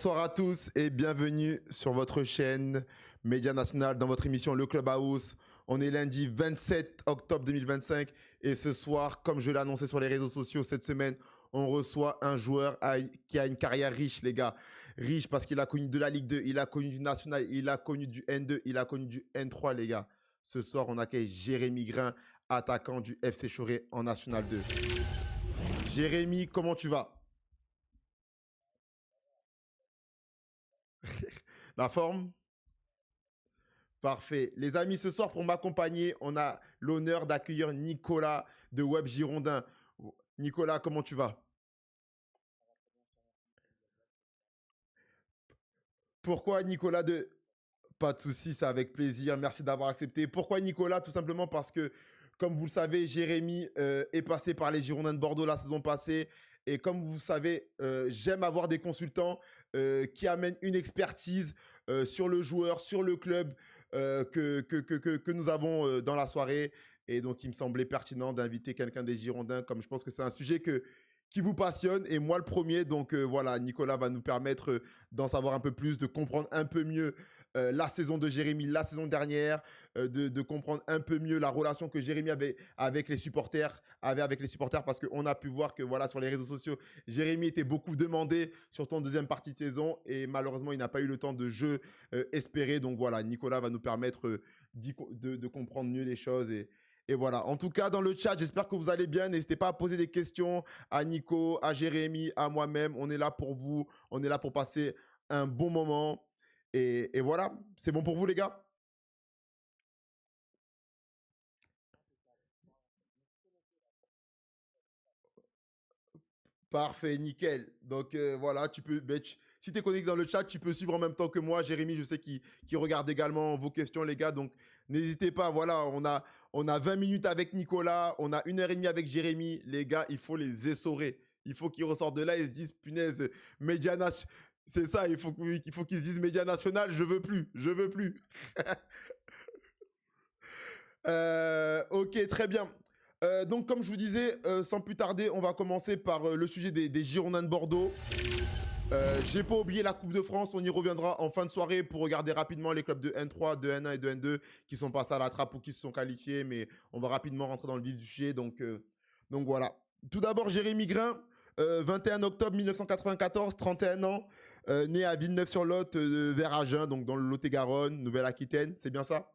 Bonsoir à tous et bienvenue sur votre chaîne Média National dans votre émission Le Clubhouse. On est lundi 27 octobre 2025 et ce soir, comme je l'ai annoncé sur les réseaux sociaux cette semaine, on reçoit un joueur qui a une carrière riche, les gars. Riche parce qu'il a connu de la Ligue 2, il a connu du National, il a connu du N2, il a connu du N3, les gars. Ce soir, on accueille Jérémy Grain, attaquant du FC Choré en National 2. Jérémy, comment tu vas? La forme? Parfait. Les amis, ce soir, pour m'accompagner, on a l'honneur d'accueillir Nicolas de Web Girondin. Nicolas, comment tu vas? Pourquoi Nicolas de... Pas de souci, c'est avec plaisir. Merci d'avoir accepté. Pourquoi Nicolas? Tout simplement parce que, comme vous le savez, Jérémy est passé par les Girondins de Bordeaux la saison passée. Et comme vous savez, j'aime avoir des consultants qui amènent une expertise sur le joueur, sur le club que nous avons dans la soirée. Et donc, il me semblait pertinent d'inviter quelqu'un des Girondins, comme je pense que c'est un sujet qui vous passionne. Et moi, le premier. Donc, voilà, Nicolas va nous permettre d'en savoir un peu plus, de comprendre un peu mieux la saison de Jérémy, la saison dernière, de comprendre un peu mieux la relation que Jérémy avait avec les supporters, parce qu'on a pu voir que voilà, sur les réseaux sociaux, Jérémy était beaucoup demandé sur ton deuxième partie de saison et malheureusement, il n'a pas eu le temps de jeu espéré. Donc voilà, Nicolas va nous permettre de comprendre mieux les choses et voilà. En tout cas, dans le chat, j'espère que vous allez bien. N'hésitez pas à poser des questions à Nico, à Jérémy, à moi-même. On est là pour vous. On est là pour passer un bon moment. Et voilà, c'est bon pour vous les gars? Parfait, nickel. Donc voilà, si tu es connecté dans le chat, tu peux suivre en même temps que moi. Jérémy, je sais qu'il regarde également vos questions les gars. Donc n'hésitez pas, voilà, on a 20 minutes avec Nicolas, on a 1 heure et demie avec Jérémy. Les gars, il faut les essorer. Il faut qu'ils ressortent de là et se disent, punaise, média c'est ça, il faut qu'ils se disent média national, je veux plus, je veux plus. Ok, très bien. Donc, comme je vous disais, sans plus tarder, on va commencer par le sujet des Girondins de Bordeaux. J'ai pas oublié la Coupe de France, on y reviendra en fin de soirée pour regarder rapidement les clubs de N3, de N1 et de N2 qui sont passés à la trappe ou qui se sont qualifiés, mais on va rapidement rentrer dans le vif du sujet. Donc voilà. Tout d'abord, Jérémy Grain, 21 octobre 1994, 31 ans, né à Villeneuve-sur-Lot, vers Agen, donc dans le Lot-et-Garonne, Nouvelle-Aquitaine, c'est bien ça?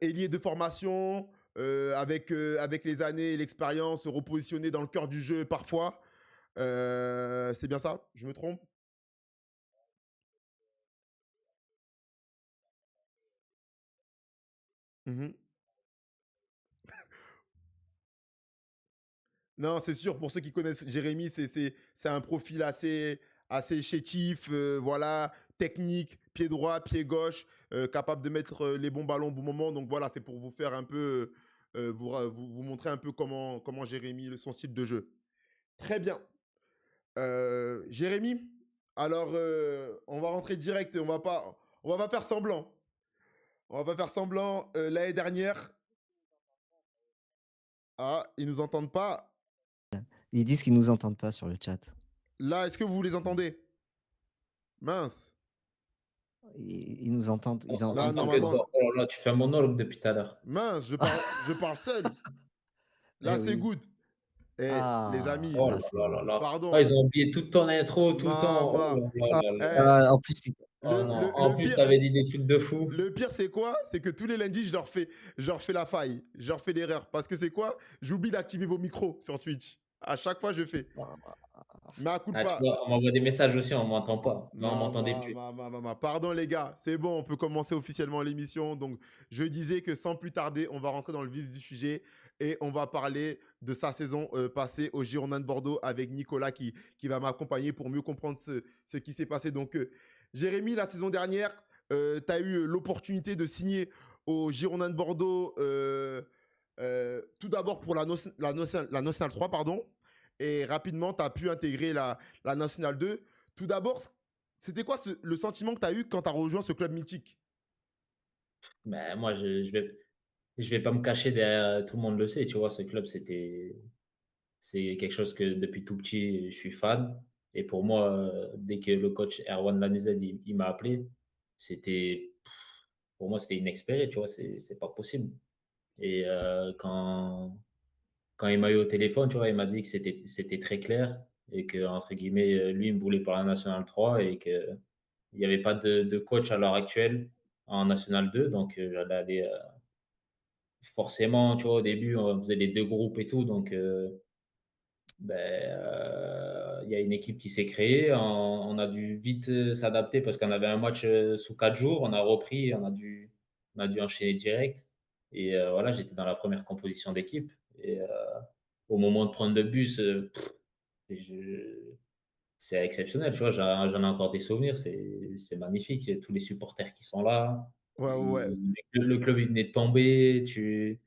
Ailier de formation, avec les années et l'expérience, repositionné dans le cœur du jeu parfois. C'est bien ça? Je me trompe? Mhm. Non, c'est sûr, pour ceux qui connaissent Jérémy, c'est un profil assez chétif, voilà, technique, pied droit, pied gauche, capable de mettre les bons ballons au bon moment. Donc voilà, c'est pour vous faire un peu, vous montrer un peu comment Jérémy, son style de jeu. Très bien. Jérémy, alors on va rentrer direct, on va pas faire semblant. On va pas faire semblant. L'année dernière, ah, ils nous entendent pas. Ils disent qu'ils nous entendent pas sur le chat. Là, est-ce que vous les entendez? Mince. Ils nous entendent, ils Là, entendent que T'inquiète toi. normalement, pas. Oh là là, tu fais un monologue depuis tout à l'heure. mince, je parle seul. Là, Eh c'est oui. good. Et les Ah, amis, Oh là là c'est là bon. là là. Ah, pardon. ils ont oublié toute ton intro, tout ton. Oh Maman. là Ah, là là là. Eh, en plus, Oh le, non. le, En le plus, pire, t'avais dit des trucs de fou. le pire, c'est quoi? C'est que tous les lundis, je leur fais la faille. Je leur fais l'erreur. Parce que c'est quoi? J'oublie d'activer vos micros sur Twitch. À chaque fois, je fais. Mais à coup de Ah, tu pas. vois, on m'envoie des messages aussi, on m'entend pas. Mais on m'entendait plus. Pardon les gars, c'est bon, on peut commencer officiellement l'émission. Donc, je disais que sans plus tarder, on va rentrer dans le vif du sujet et on va parler de sa saison passée au Girondins de Bordeaux avec Nicolas qui va m'accompagner pour mieux comprendre ce qui s'est passé. Donc, Jérémy, la saison dernière, tu as eu l'opportunité de signer au Girondins de Bordeaux tout d'abord pour la Nationale 3, pardon. Et rapidement, tu as pu intégrer la Nationale 2. Tout d'abord, c'était quoi le sentiment que tu as eu quand tu as rejoint ce club mythique? Mais moi, je vais pas me cacher derrière. Tout le monde le sait, tu vois, ce club, c'était. C'est quelque chose que depuis tout petit, je suis fan et pour moi, dès que le coach Erwan Lanuzet, il m'a appelé, c'était pour moi, c'était inespéré, tu vois? C'est pas possible et quand il m'a eu au téléphone, tu vois, il m'a dit que c'était très clair et que entre guillemets, lui, il me voulait pour la nationale 3 et qu'il y avait pas de coach à l'heure actuelle en nationale 2 donc j'allais aller, forcément, tu vois, au début, on faisait les 2 groupes et tout donc il y a une équipe qui s'est créée. On a dû vite, s'adapter parce qu'on avait un match, sous 4 jours. On a repris, on a dû enchaîner direct et voilà, j'étais dans la première composition d'équipe et au moment de prendre le bus, et je c'est exceptionnel, tu vois? J'en ai encore des souvenirs, c'est magnifique. Il y a tous les supporters qui sont là. Ouais, ouais, ouais. Le club, il venait de tomber. Tu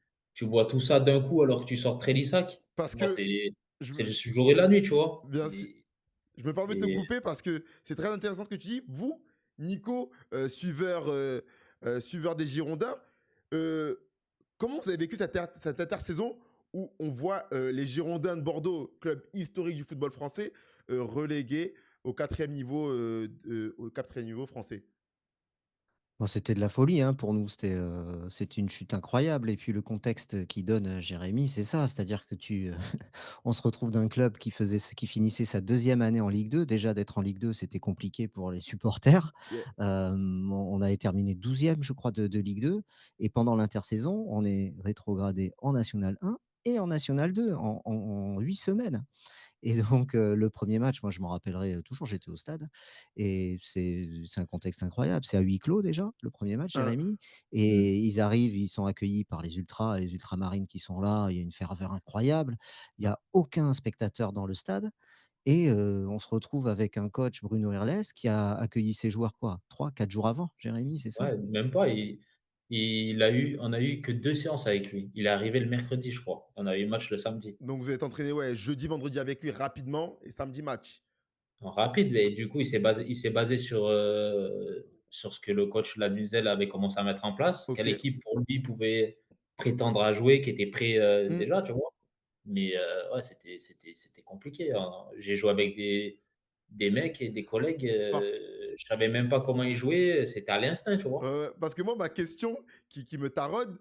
vois tout ça d'un coup alors que tu sors de Trélissac. Parce Pour moi, que je c'est me le jour et la nuit, tu vois? bien sûr, je me permets de te Et couper parce que c'est très intéressant ce que tu dis. Vous, Nico, suiveur des Girondins, heu, comment vous avez vécu cette intersaison où on voit, les Girondins de Bordeaux, club historique du football français, relégués au 4e niveau français? Bon, c'était de la folie, hein, pour nous. C'était une chute incroyable et puis le contexte qu'il donne, Jérémy, c'est ça. C'est-à-dire que on se retrouve d'un club qui finissait sa deuxième année en Ligue 2. Déjà d'être en Ligue 2, c'était compliqué pour les supporters. Yeah. On avait terminé 12e, je crois, de Ligue 2 et pendant l'intersaison, on est rétrogradé en National 1 et en National 2 en 8 semaines. Et donc, le premier match, moi, je m'en rappellerai, toujours, j'étais au stade et c'est un contexte incroyable. C'est à huis clos déjà, le premier match, Hein. Jérémy, mmh, et ils arrivent, ils sont accueillis par les ultras, les ultramarines qui sont là. Il y a une ferveur incroyable. Il y a aucun spectateur dans le stade et on se retrouve avec un coach, Bruno Irles, qui a accueilli ses joueurs quoi? 3, 4 jours avant, Jérémy, c'est ça? ouais, même pas, on a eu que 2 séances avec lui. Il est arrivé le mercredi, je crois. On a eu le match le samedi. Donc vous êtes entraîné, ouais, jeudi, vendredi avec lui rapidement et samedi match. En rapide et du coup, il s'est basé sur ce que le coach Lanuzel avait commencé à mettre en place. Quelle OK. équipe pour lui pouvait prétendre à jouer, qui était prêt, Mmh. déjà, tu vois? Mais ouais, c'était compliqué, hein. J'ai joué avec des mecs et des collègues, Parce je savais même pas comment ils jouaient, c'était à l'instinct, tu vois? Parce que moi, ma question qui me taraude,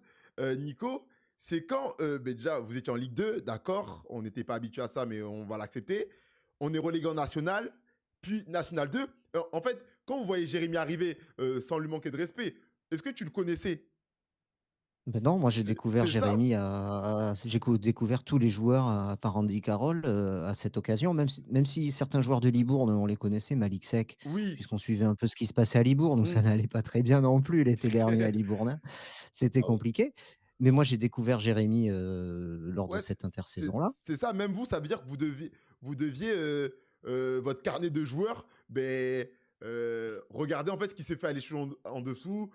Nico, c'est quand, déjà, vous étiez en Ligue 2, d'accord, on n'était pas habitué à ça, mais on va l'accepter. On est relégué en National, puis National 2. En fait, quand vous voyez Jérémy arriver, sans lui manquer de respect, est-ce que tu le connaissais? Ben non, moi j'ai découvert C'est ça. Jérémy découvert tous les joueurs à part Andy Carroll, à cette occasion, même si certains joueurs de Libourne, on les connaissait, Malik Seck, Oui. puisqu'on suivait un peu ce qui se passait à Libourne, où ça Mmh. n'allait pas très bien non plus l'été dernier à Libourne, c'était Ah oui. compliqué. Mais moi j'ai découvert Jérémy, lors de Ouais, cette c'est intersaison-là. c'est ça. Même vous, ça veut dire que vous deviez votre carnet de joueurs, ben, regarder en fait ce qui s'est fait à l'échelon en dessous,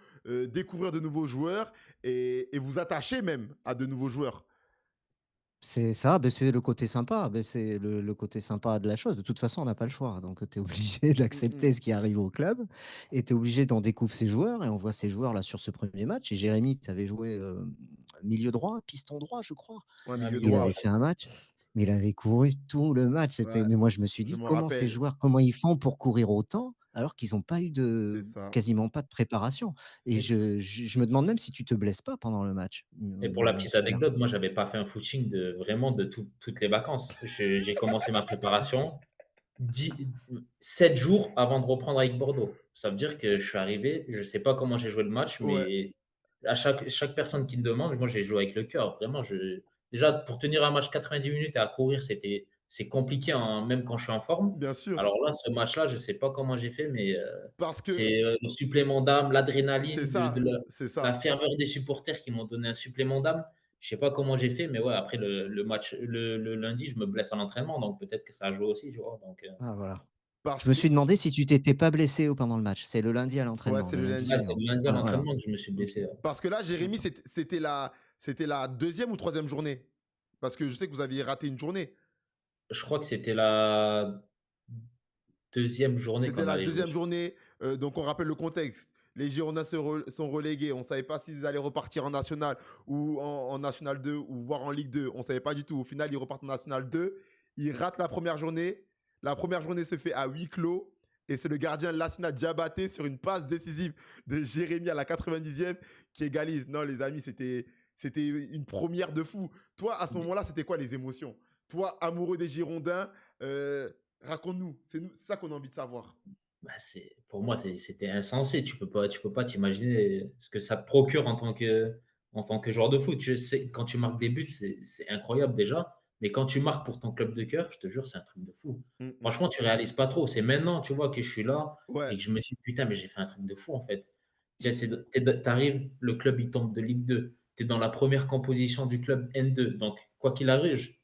découvrir de nouveaux joueurs et vous attacher même à de nouveaux joueurs. C'est ça, beh, c'est le côté sympa, beh, c'est le côté sympa de la chose. De toute façon, on n'a pas le choix, donc tu es obligé Mmh mh. d'accepter ce qui arrive au club et tu es obligé d'en découvrir ses joueurs et on voit ces joueurs-là sur ce premier match et Jérémy, tu avais joué, milieu droit, piston droit, je crois. Ouais, Un milieu milieu Il droit, droit. avait ouais. fait un match, mais il avait couru tout le match. Ouais, Mais moi, je me suis je dit: me «Comment ces rappelle. joueurs, comment ils font pour courir autant alors qu'ils ont pas eu C'est ça. quasiment pas de préparation?» Et C'est je me demande même si tu te blesses pas pendant le match, Et pour la petite ce gars. anecdote, moi, j'avais pas fait un footing de vraiment de toutes les vacances. J'ai commencé ma préparation 10 7 jours avant de reprendre avec Bordeaux. Ça veut dire que je suis arrivé, je sais pas comment j'ai joué le match, ouais, mais à chaque personne qui me demande, moi, j'ai joué avec le cœur. Vraiment, déjà, pour tenir un match 90 minutes et à courir, c'est compliqué, hein, même quand je suis en forme. bien sûr. Alors là, ce match-là, je sais pas comment j'ai fait, mais Parce que c'est, le supplément d'âme, c'est l'adrénaline, de ça, la c'est la ça. ferveur des supporters qui m'ont donné un supplément d'âme. Je sais pas comment j'ai fait, mais ouais, après le match, le lundi, je me blesse à l'entraînement, donc peut-être que ça a joué aussi, tu vois? Donc Ah voilà. Je Parce me que suis demandé si tu t'étais pas blessé pendant le match. C'est le lundi à ouais, l'entraînement, c'est le le lundi ouais, lundi. c'est suivant. le lundi à Ouais, voilà. l'entraînement que je me suis OK. blessé, ouais. Parce que là, Jérémy, D'accord. c'était la deuxième ou troisième journée? Parce que je sais que vous aviez raté une journée. Je crois que c'était la deuxième journée C'était qu'on la allait jouer, deuxième je crois. journée, donc on rappelle le contexte. Les Girondins sont relégués. On ne savait pas s'ils allaient repartir en National ou en National 2 ou voire en Ligue 2. On ne savait pas du tout. Au final, ils repartent en National 2. Ils ratent la première journée. La première journée se fait à huis clos. Et c'est le gardien Lassina Diabaté sur une passe décisive de Jérémy à la 90e qui égalise. Non, les amis, c'était une première de fou. Toi, à ce moment-là, c'était quoi les émotions? Toi, amoureux des Girondins, raconte-nous. C'est ça qu'on a envie de savoir. Bah, pour moi, c'était insensé. Tu peux pas t'imaginer ce que ça te procure en tant que joueur de foot. Tu sais, quand tu marques des buts, c'est incroyable déjà. Mais quand tu marques pour ton club de cœur, je te jure, c'est un truc de fou. Mm, mm. Franchement, tu réalises pas trop. C'est maintenant, tu vois, que je suis là Ouais, et que je me dis, putain, mais j'ai fait un truc de fou, en fait. Tu sais, t'arrives, le club, il tombe de Ligue 2. Tu es dans la première composition du club N2. Donc, quoi qu'il arrive,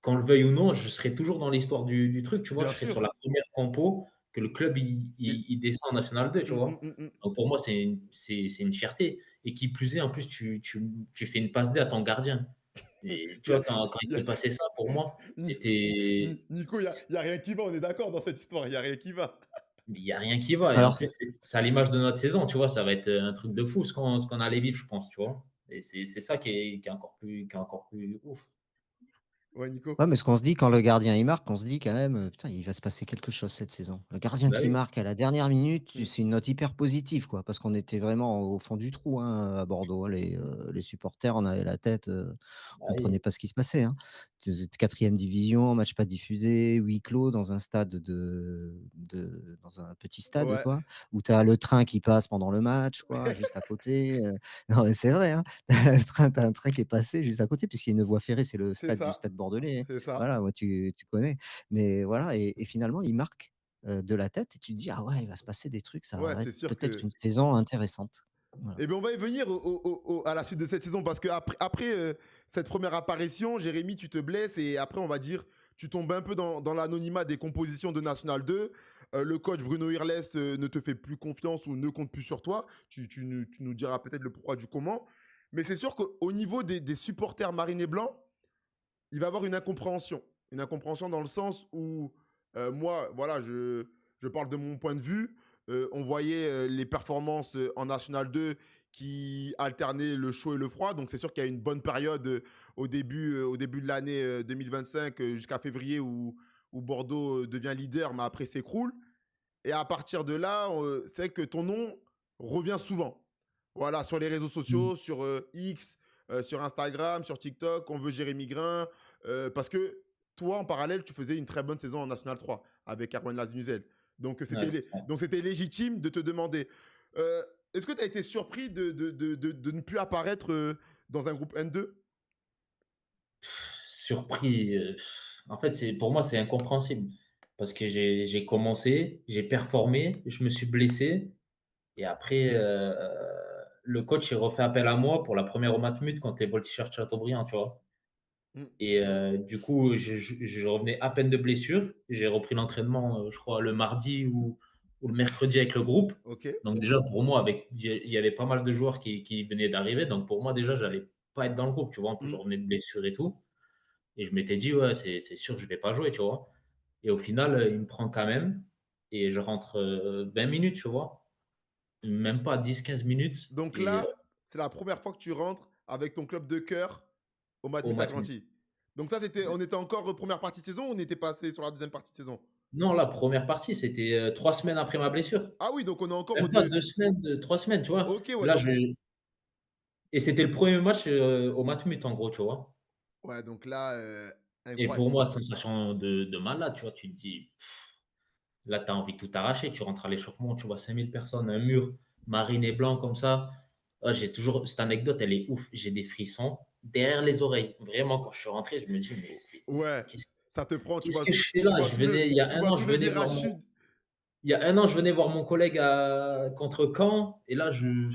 qu'on le veuille ou non, je serai toujours dans l'histoire du truc, tu vois? bien Je serai sur sûr. la première compo que le club Et- il descend en National 2, tu Mm, mm, vois? mm, mm. Donc pour moi, c'est une fierté et qui plus est, en plus, tu fais une passe D à ton gardien et Il tu y vois, a- quand il il y a- s'est passé ça, pour moi, Ni- c'était Nico, il y a rien qui va. On est d'accord dans cette histoire. Il y a rien qui va. il y a rien qui va et en Alors, plus, c'est à l'image de notre saison, tu vois? Ça va être, un truc de fou ce qu'on allait vivre, je pense, tu vois? Et c'est ça qui est encore plus ouf. Ouais, Nico. ouais, mais ce qu'on se dit quand le gardien il marque, on se dit quand même, putain, il va se passer quelque chose cette saison. Le gardien Bah qui oui, marque à la dernière minute, Mm. c'est une note hyper positive, quoi, parce qu'on était vraiment au fond du trou, hein, à Bordeaux. Les supporters, on avait la tête, bah on oui. comprenait pas ce qui se passait, hein. 4e division, match pas diffusé, huis clos dans un stade dans un petit stade, Ouais, quoi, où tu as le train qui passe pendant le match, quoi, juste à côté. Non, mais c'est vrai, hein. Tu as un train qui est passé juste à côté puisqu'il y a une voie ferrée, c'est le c'est stade du ça. Stade Bordelais, hein. C'est ça. Voilà, ouais, tu connais. Mais voilà et finalement, il marque, de la tête et tu te dis: «Ah ouais, il va se passer des trucs, ça Ouais, va c'est être sûr peut-être que. une saison intéressante». Voilà. Eh bien, on va y venir à la suite de cette saison parce que après cette première apparition, Jérémy, tu te blesses et après, on va dire, tu tombes un peu dans l'anonymat des compositions de National 2. Le coach Bruno Irles ne te fait plus confiance ou ne compte plus sur toi. Tu nous diras peut-être le pourquoi du comment. Mais c'est sûr qu'au niveau des supporters marine et blancs, il va y avoir une incompréhension. Une incompréhension dans le sens où, moi, voilà, je parle de mon point de vue. On voyait les performances en National 2 qui alternaient le chaud et le froid. Donc, c'est sûr qu'il y a une bonne période au début de l'année 2025 jusqu'à février où Bordeaux devient leader, mais après s'écroule. Et à partir de là, c'est que ton nom revient souvent. Voilà, sur les réseaux Mmh. sociaux, sur X, sur Instagram, sur TikTok, on veut Jérémy Grain. Parce que toi, en parallèle, tu faisais une très bonne saison en National 3 avec Erwan Lanuzel. Donc, Ouais, c'est ça. c'était légitime de te demander. euh, Est-ce que tu as été surpris de ne plus apparaître dans un groupe N2? Surpris, en fait, pour moi, c'est incompréhensible parce que j'ai commencé, j'ai performé, je me suis blessé et après, le coach, il refait appel à moi pour la première re Matmut contre les Voltigeurs de Châteaubriand, tu vois? Mm, Et du coup, je revenais à peine de blessure. J'ai repris l'entraînement, je crois le mardi ou le mercredi avec le groupe. ok. Donc déjà pour moi, il y avait pas mal de joueurs qui venaient d'arriver, donc pour moi déjà, j'allais pas être dans le groupe, tu vois? En plus, je Mm. revenais de blessure et tout. Et je m'étais dit: «Ouais, c'est sûr que je vais pas jouer», tu vois? Et au final, il me prend quand même et je rentre, 20 minutes, tu vois? Même pas 10, 15 minutes Donc et là, c'est la première fois que tu rentres avec ton club de cœur au au Matmut à match nul. Clancy. Donc ça, on était encore première partie de saison ou on était passé sur la deuxième partie de saison? Non, la première partie, c'était, 3 semaines après ma blessure. Ah oui, donc on est encore au Même pas deux. 2 semaines, 3 semaines, tu vois? Ok, ouais, Là, donc, je et c'était le premier match, au Matmut, en gros, tu vois? ouais, donc là, Et incroyable. pour moi, sensation de malade, tu vois? Tu te dis: «Là, tu as envie de tout arracher». Tu rentres à l'échauffement, tu vois 5000 personnes, un mur marine et blanc comme ça. Ah, j'ai toujours cette anecdote, elle est ouf. J'ai des frissons derrière les oreilles. Vraiment, quand je suis rentré, je me dis: «Mais c'est Ouais, ça te prend, qu'est-ce que je fais là?» Il y a tu un vois an, tout je le venais voir virage mon sud. il y a un an, je venais voir mon collègue contre Caen et là, je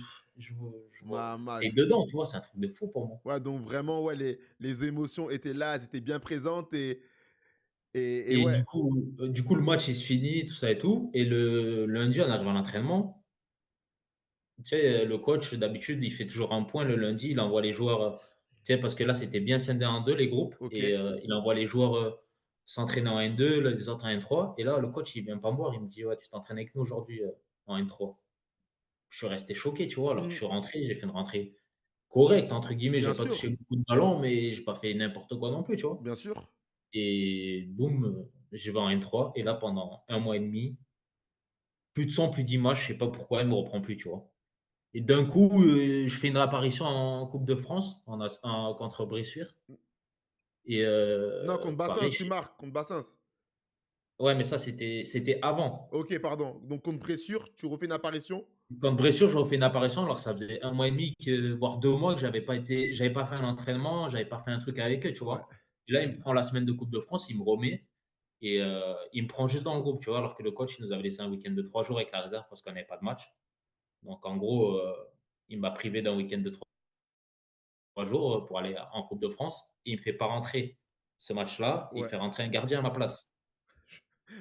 vois tu Mal. dedans, tu vois? C'est un truc de fou pour moi. Ouais, donc vraiment, ouais, les émotions étaient là, elles étaient bien présentes et Et ouais, du coup, le match, il se finit, tout ça et tout et le lundi, on arrive à l'entraînement. Tu sais, le coach, d'habitude, il fait toujours un point le lundi, il envoie les joueurs, tu sais, parce que là, c'était bien scindé en 2 les groupes ok. et il envoie les joueurs, s'entraîner en N2, les autres en N3 et là, le coach, il vient pas me voir, il me dit: «Ouais, tu t'entraînes avec nous aujourd'hui, en N3». je suis resté choqué, tu vois? Alors que je Mmh. suis rentré, j'ai fait une rentrée «correcte» entre guillemets, Bien j'ai pas touché sûr, beaucoup de ballons, mais j'ai pas fait n'importe quoi non plus, tu vois? bien sûr. Et boum, je vais en N3 et là pendant un mois et demi, plus de son, plus d'image, je sais pas pourquoi, elle me reprend plus, tu vois? Et d'un coup, je fais une réapparition en coupe de France, contre Bressuire et Non, contre Bassins, pareil, tu marques, contre Bassins. ouais, mais ça c'était avant. OK, pardon. Donc contre Bressuire, tu refais une apparition? Contre Bressuire, je refais une apparition alors que ça faisait un mois et demi voire 2 mois que j'avais pas fait un entraînement, j'avais pas fait un truc avec eux, tu Ouais. vois? Et là, il me prend la semaine de coupe de France, il me remet et il me prend juste dans le groupe, tu vois? Alors que le coach, il nous avait laissé un week-end de 3 jours avec la réserve parce qu'on n'avait pas de match. Donc en gros, il m'a privé d'un week-end de 3 jours, pour aller en coupe de France et il me fait pas rentrer ce match-là, il Ouais. fait rentrer un gardien à ma place.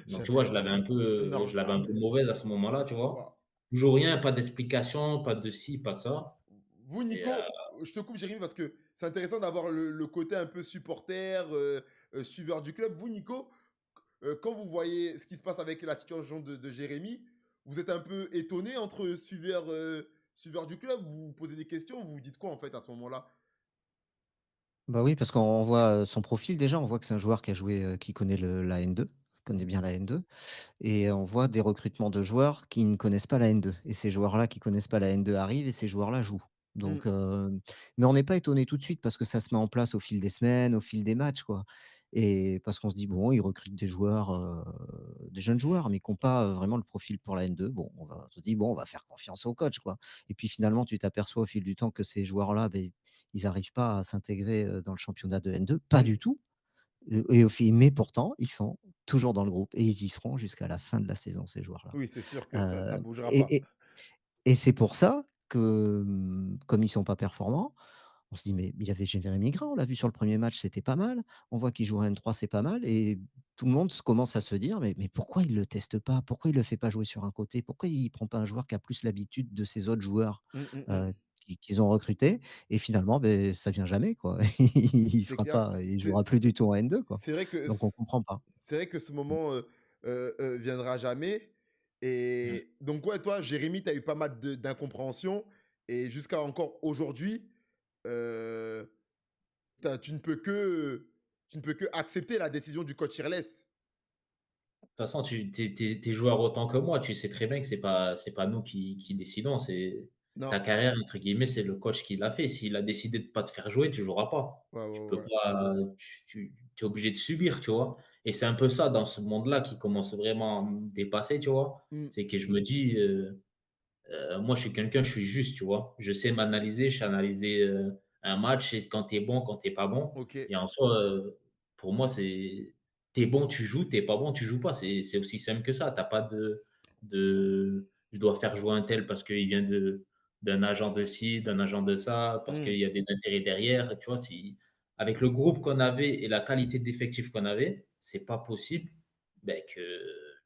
Donc Je tu vois, je l'avais un normal. peu mauvaise à ce moment-là, tu vois? Waouh. Toujours rien, pas d'explication, pas de ci, pas de ça Vous, et Nico, je te coupe, Jérémy, parce que c'est intéressant d'avoir le côté un peu supporter, suiveur du club. Vous, Nico, quand vous voyez ce qui se passe avec la situation de Jérémy, vous êtes un peu étonné entre suiveur du club, vous vous posez des questions, vous vous dites quoi en fait à ce moment-là? Bah oui, parce qu'on voit, son profil déjà, on voit que c'est un joueur qui a joué, qui connaît la N2, connaît bien la N2. Et on voit des recrutements de joueurs qui ne connaissent pas la N2 et ces joueurs-là qui connaissent pas la N2 arrivent et ces joueurs-là jouent. Mm, Donc mais on n'est pas étonné tout de suite parce que ça se met en place au fil des semaines, au fil des matchs, quoi. Et parce qu'on se dit: «Bon, ils recrutent des joueurs, des jeunes joueurs, mais qui ont pas, vraiment le profil pour la N2. Bon, on se dit: «Bon, on va faire confiance au coach, quoi». Et puis finalement, tu t'aperçois au fil du temps que ces joueurs-là, beh, ils arrivent pas à s'intégrer, dans le championnat de N2. Pas mm. du tout. Et au fi mais pourtant, ils sont toujours dans le groupe et ils y seront jusqu'à la fin de la saison, ces joueurs-là. Oui, c'est sûr que ça bougera pas. Et et c'est pour ça que, comme ils sont pas performants, on se dit: «Mais il y avait Jérémy Grant, on l'a vu sur le premier match, c'était pas mal. On voit qu'il joue à N3, c'est pas mal» et tout le monde commence à se dire: «Mais pourquoi il le teste pas? Pourquoi il le fait pas jouer sur un côté? Pourquoi il prend pas un joueur qui a plus l'habitude de ces autres joueurs, Mm, mm, heu, mm. qu'ils ont recrutés?» Et finalement, beh, ça vient jamais, quoi. C'est clair. Il C'est jouera plus du tout en N2, quoi. c'est vrai que Donc on comprend pas. c'est vrai que ce Mmh. moment viendra jamais. mmh. Et donc, ouais, toi, Jérémy, tu as eu pas mal d'incompréhension. Et jusqu'à encore aujourd'hui, euh, tu ne peux que accepter la décision du coach Irles. De toute façon, tu es joueur autant que moi, tu sais très bien que c'est pas nous qui décidons, c'est Non. ta carrière entre guillemets, c'est le coach qui l'a fait. S'il a décidé de pas te faire jouer, tu joueras pas. Ouais, Tu ouais, peux ouais. pas, tu es obligé de subir, tu vois? Et c'est un peu ça dans ce monde-là qui commence vraiment à me dépasser, tu vois? Mm, C'est que je me dis, moi, je suis quelqu'un, je suis juste, tu vois? Je sais m'analyser, je sais analyser, un match et quand tu es bon, quand tu es pas bon ok. et en soi, pour moi, c'est tu es bon, tu joues, tu es pas bon, tu joues pas. C'est aussi simple que ça. Tu as pas «Je dois faire jouer un tel parce qu'il vient d'un agent de ci, d'un agent de ça, parce Mm, qu'il y a des intérêts derrière», tu vois? Avec le groupe qu'on avait et la qualité d'effectif qu'on avait, c'est pas possible, beh, que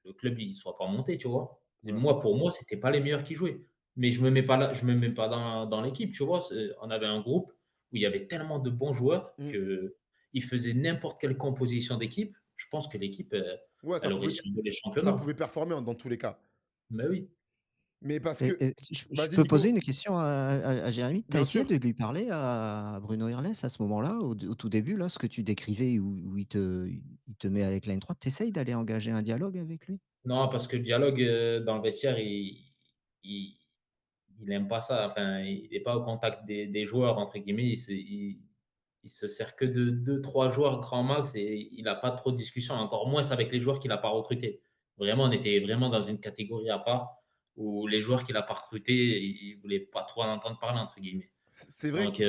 le club, il soit pas monté, tu vois? Et ouais. moi, pour moi, c'était pas les meilleurs qui jouaient. Mais je me mets pas là, je me mets pas dans l'équipe, tu vois? On avait un groupe où il y avait tellement de bons joueurs Mm. qu'ils faisaient n'importe quelle composition d'équipe. Je pense que l'équipe, Ouais, elle aurait survolé le ça championnat. pouvait performer dans tous les cas. Mais oui. Mais parce que. Et je Vas-y, peux poser Nico. une question à Jérémy? Tu as Bien essayé sûr. de lui parler à Bruno Irles à ce moment-là, au tout début, là, ce que tu décrivais où il te met avec la N3, tu essayes d'aller engager un dialogue avec lui? Non, parce que le dialogue, dans le vestiaire, il il aime pas ça. Enfin, il est pas au contact des «joueurs» entre guillemets. Il se sert que de deux trois joueurs grand max et il a pas trop de discussions, encore moins avec les joueurs qu'il a pas recrutés. Vraiment, on était vraiment dans une catégorie à part où les joueurs qu'il a pas recrutés, il voulait pas trop en entendre parler entre guillemets. C'est vrai Donc, que.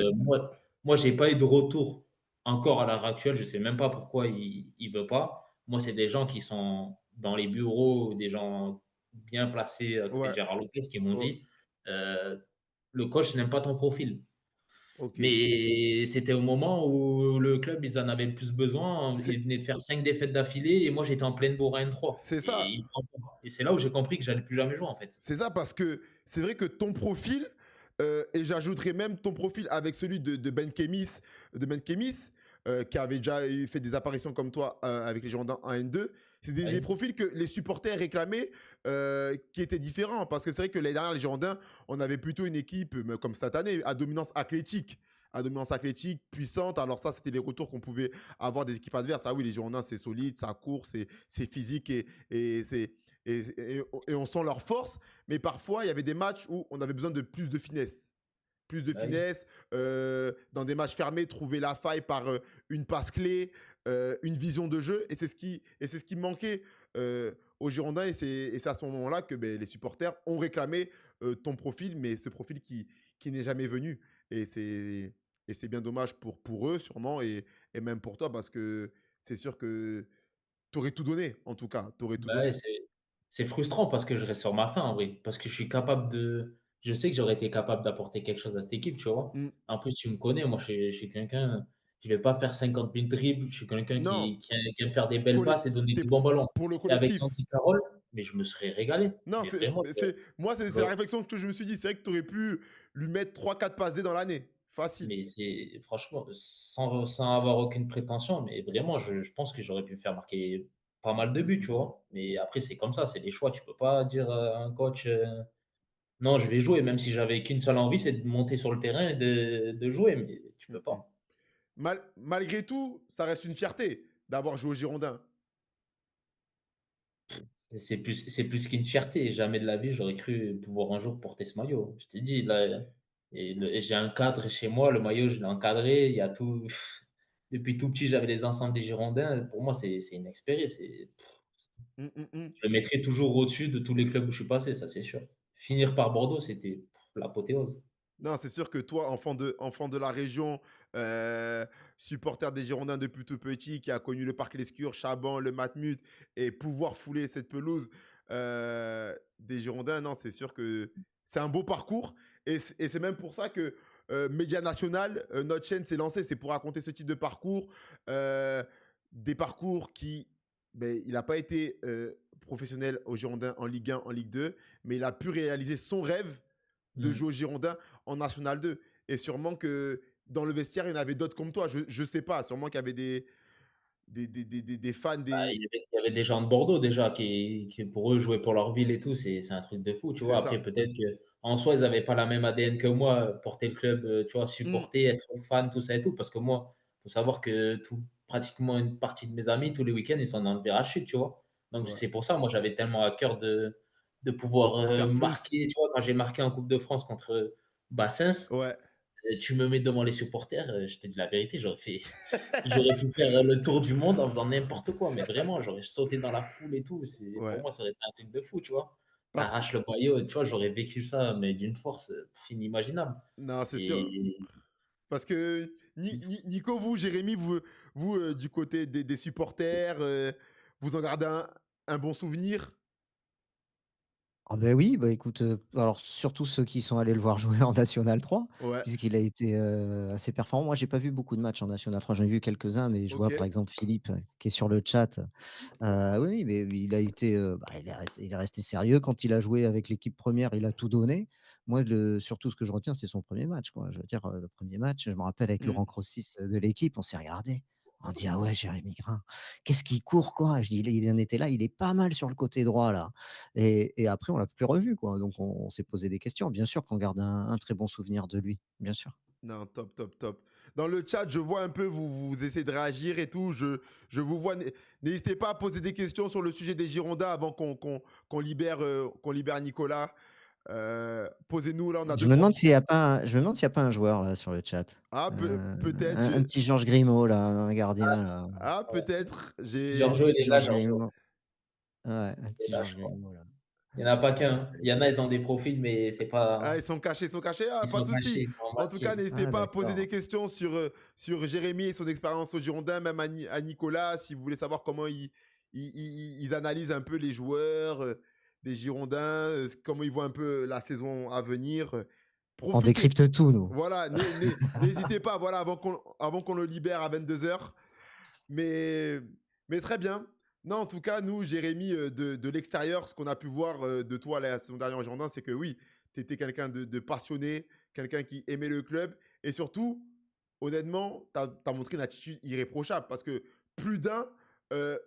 moi, j'ai pas eu de retour encore à l'heure actuelle. Je sais même pas pourquoi il veut pas. Moi, c'est des gens qui sont dans les bureaux, des gens bien placés à côté de Ouais. Gérard Lopez qui m'ont Oh, dit, «Le coach n'aime pas ton profil». ok. Mais c'était au moment où le club, ils en avaient le plus besoin. C'est Ils venaient de faire 5 défaites d'affilée et moi, j'étais en pleine bourre à N3 c'est et ça. c'est là où j'ai compris que j'allais plus jamais jouer, en fait. C'est ça parce que c'est vrai que ton profil, et j'ajouterais même ton profil avec celui de Ben Kemis, qui avait déjà fait des apparitions comme toi avec les Girondins en N2, C'est des Oui. profils que les supporters réclamaient, qui étaient différents. Parce que c'est vrai que l'année dernière, les Girondins, on avait plutôt une équipe, comme cette année, à dominance athlétique. À dominance athlétique, puissante. Alors ça, c'était les retours qu'on pouvait avoir des équipes adverses. Ah oui, les Girondins, c'est solide, ça court, c'est physique et c'est... Et on sent leur force, mais parfois il y avait des matchs où on avait besoin de plus de finesse. Plus de Oui. finesse, dans des matchs fermés, trouver la faille par une passe clé, une vision de jeu, et c'est ce qui manquait aux Girondins, et c'est à ce moment-là que ben, les supporters ont réclamé ton profil, mais ce profil qui n'est jamais venu. Et c'est bien dommage pour eux, sûrement, et même pour toi, parce que c'est sûr que tu aurais tout donné, en tout cas. Tu aurais tout Bah, ouais, donné. c'est frustrant parce que je reste sur ma faim en vrai. Parce que je sais que j'aurais été capable d'apporter quelque chose à cette équipe, tu vois. Mm. En plus, tu me connais, moi, je suis quelqu'un, je vais pas faire 50 000 dribbles. Je suis quelqu'un Non, qui aime faire des belles passes et donner t'es des bons ballons. pour le Et avec collectif. Andy Carroll, mais je me serais régalé. Non, Mais vraiment, moi, c'est la j'aurais- réflexion que je me suis dit. C'est vrai que tu aurais pu lui mettre 3 4 passes D dans l'année. Facile. mais c'est franchement, sans avoir aucune prétention, mais vraiment, je pense que j'aurais pu faire marquer pas mal de buts, tu vois. Mais après, c'est comme ça, c'est des choix. Tu peux pas dire à un coach. Non, je vais jouer, même si j'avais qu'une seule envie, c'est de monter sur le terrain et de jouer, mais tu Mm, peux mm. pas. Malgré tout, ça reste une fierté d'avoir joué au Girondin. C'est plus qu'une fierté. Jamais de la vie, j'aurais cru pouvoir un jour porter ce maillot. Je t'ai dit, là, et j'ai un cadre chez moi, le maillot, je l'ai encadré, il y a tout. Depuis tout petit, j'avais les enceintes des Girondins. Pour moi, c'est une expérience. Mm, mm, mm. Je le mettrai toujours au-dessus de tous les clubs où je suis passé, ça c'est sûr. Finir par Bordeaux, c'était l'apothéose. Non, c'est sûr que toi, enfant de la région, euh, supporter des Girondins depuis tout petit, qui a connu le Parc Lescure, Chaban, le Matmut, et pouvoir fouler cette pelouse des Girondins, non, c'est sûr que c'est un beau parcours. Et c'est même pour ça que Média National, notre chaîne s'est lancée, c'est pour raconter ce type de parcours. euh, des parcours qui, ben, il n'a pas été professionnel aux Girondins en Ligue 1, en Ligue 2, mais il a pu réaliser son rêve de Mm. jouer aux Girondins en National 2. Et sûrement que dans le vestiaire, il y en avait d'autres comme toi. Je sais pas. Sûrement qu'il y avait des fans, Bah, il y avait des gens de Bordeaux déjà qui pour eux, jouer pour leur ville et tout, c'est un truc de fou, tu c'est vois. Après, ça. peut-être qu'en soi, ils n'avaient pas la même ADN que moi, porter le club, tu vois, Mm, supporter, être fan, tout ça et tout. Parce que moi, faut savoir que pratiquement une partie de mes amis, tous les week-ends, ils sont dans le Virachute, tu vois. Donc, ouais. c'est pour ça, moi, j'avais tellement à cœur de pouvoir Faire plus. marquer, tu vois, quand j'ai marqué en Coupe de France contre Bassens, Ouais. tu me mets devant les supporters, je te dis la vérité, j'aurais pu faire le tour du monde en faisant n'importe quoi, mais vraiment, j'aurais sauté dans la foule et tout. Pour Ouais. moi, ça aurait été un truc de fou, tu vois. Parce que, T'arraches le maillot, tu vois, j'aurais vécu ça, mais d'une force inimaginable. non, c'est sûr. Et Parce que Nico, vous, Jérémy, vous du côté des supporters, vous en gardez un bon souvenir. Ah ben oui, bah écoute, alors surtout ceux qui sont allés le voir jouer en National 3, Ouais. puisqu'il a été, assez performant. Moi, j'ai pas vu beaucoup de matchs en National 3, j'en ai vu quelques-uns, mais je Ok. vois par exemple Philippe, qui est sur le chat, oui, mais il a été, il est resté sérieux quand il a joué avec l'équipe première, il a tout donné. Moi, surtout ce que je retiens, c'est son premier match, quoi. Je veux dire, le premier match, je me rappelle avec Mm. Laurent Crossis, de l'équipe, on s'est regardé. On dit: «Ah ouais, Jérémy Grain, qu'est-ce qu'il court, quoi!» Je dis: «Il en était là, il est pas mal sur le côté droit, là». Et après, on l'a plus revu, quoi. Donc on s'est posé des questions. Bien sûr qu'on garde un très bon souvenir de lui, bien sûr. Non, top, top, top. Dans le chat, je vois un peu, vous essayez de réagir et tout. Je vous vois. N'hésitez pas à poser des questions sur le sujet des Girondins avant qu'on libère Nicolas. Posez-nous, là, on a deux, trois. Je me demande s'il y a pas un joueur, là, sur le chat. Ah, peut-être. Un petit Georges Grimaud, là, un gardien, là. Ah, peut-être. Un Giorgio, il petit est là, Georges Giorgio. Grimaud. Ouais, un Il est petit là, je Georges crois. Grimaud, là. Il n'y en a pas qu'un, hein. Il Allez. y en a, ils ont des profils, mais c'est Ah, pas. ils sont cachés, ils sont cachés. Ah, Ils pas de sont cachés, souci. ils sont En tout cas, masqués. n'hésitez Ah pas à poser d'accord. des questions sur Jérémy et son expérience au Girondin, même à Nicolas, si vous voulez savoir comment ils analysent un peu les joueurs des Girondins, comment ils voient un peu la saison à venir. On Profitez. décrypte tout, nous. Voilà, n'hésitez pas, voilà, avant qu'on le libère à 22 h. Mais, mais très bien. Non, en tout cas, nous, Jérémy, de l'extérieur, ce qu'on a pu voir de toi la saison dernière en Girondins, c'est que oui, tu étais quelqu'un de passionné, quelqu'un qui aimait le club. Et surtout, honnêtement, tu as montré une attitude irréprochable parce que plus d'un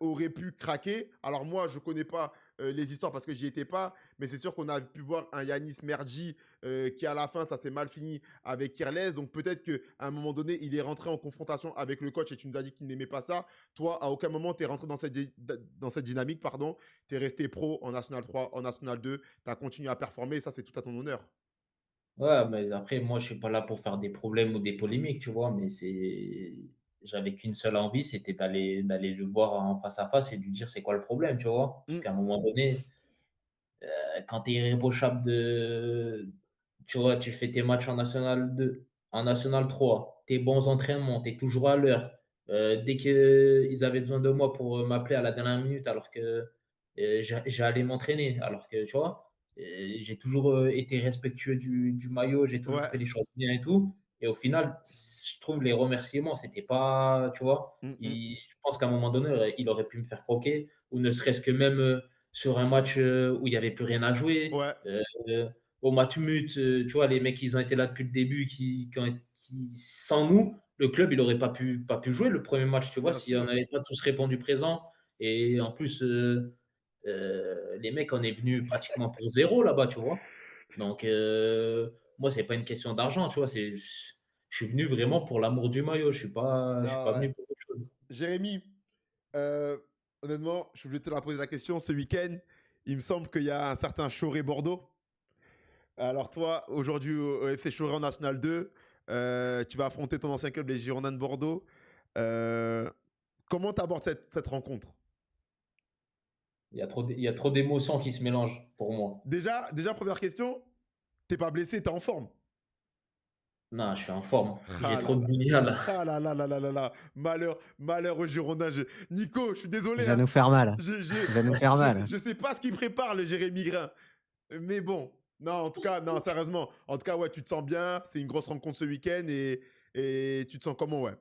aurait pu craquer. Alors moi, je ne connais pas les histoires parce que j'y étais pas, mais c'est sûr qu'on a pu voir un Yanis Mergi qui, à la fin, ça s'est mal fini avec Kirles. Donc peut-être qu'à un moment donné, il est rentré en confrontation avec le coach et tu nous as dit qu'il n'aimait pas ça. Toi, à aucun moment, tu es rentré dans cette dynamique, pardon. Tu es resté pro en National 3, en National 2. Tu as continué à performer et ça, c'est tout à ton honneur. Ouais, mais après, moi, je suis pas là pour faire des problèmes ou des polémiques, tu vois, mais j'avais qu'une seule envie, c'était d'aller le voir en face à face et de lui dire c'est quoi le problème, tu vois. Parce Mm, qu'à un moment donné, quand tu es irréprochable tu vois, tu fais tes matchs en National 2, en National 3, tes bons entraînements, tu es toujours à l'heure. Dès qu'ils avaient besoin de moi pour m'appeler à la dernière minute, alors que j'allais m'entraîner, alors que, tu vois, j'ai toujours été respectueux du maillot, j'ai toujours ouais. fait les choses bien et tout. Et au final, je trouve les remerciements, c'était pas, tu vois, Mm, mm. je pense qu'à un moment donné, il aurait pu me faire croquer, ou ne serait-ce que même sur un match où il n'y avait plus rien à jouer. Ouais, Au Matmut, tu vois, les mecs, ils ont été là depuis le début, sans nous, le club, il n'aurait pas pu jouer le premier match, tu vois, bien si on sûr. n'avait pas tous répondu présent. Et en plus, les mecs, on est venus pratiquement pour zéro là-bas, tu vois. Donc, moi, c'est pas une question d'argent, tu vois. Je suis venu vraiment pour l'amour du maillot. Je suis Non, pas ouais. venu pour autre chose. Jérémy, euh, honnêtement, je suis obligé de te la poser la question. Ce week-end, il me semble qu'il y a un certain Choré-Bordeaux. Alors toi, aujourd'hui au FC Choré en National 2, tu vas affronter ton ancien club, les Girondins de Bordeaux. Euh, Comment tu abordes cette rencontre? Il y a trop d'émotions qui se mélangent pour moi. Déjà, première question, t'es pas blessé, t'es en forme. Non, je suis en forme. J'ai Ah trop là de là. bouillia là. Ah là là là là là là. Malheur aux Girondins. Nico, je suis Il désolé, va hein. nous faire mal. Il va nous faire Je sais, mal. je sais pas ce qu'il prépare, le Jérémy Grain. Mais bon, non, en tout cas, non, sérieusement. En tout cas, ouais, tu te sens bien. C'est une grosse rencontre ce week-end et tu te sens comment, ouais.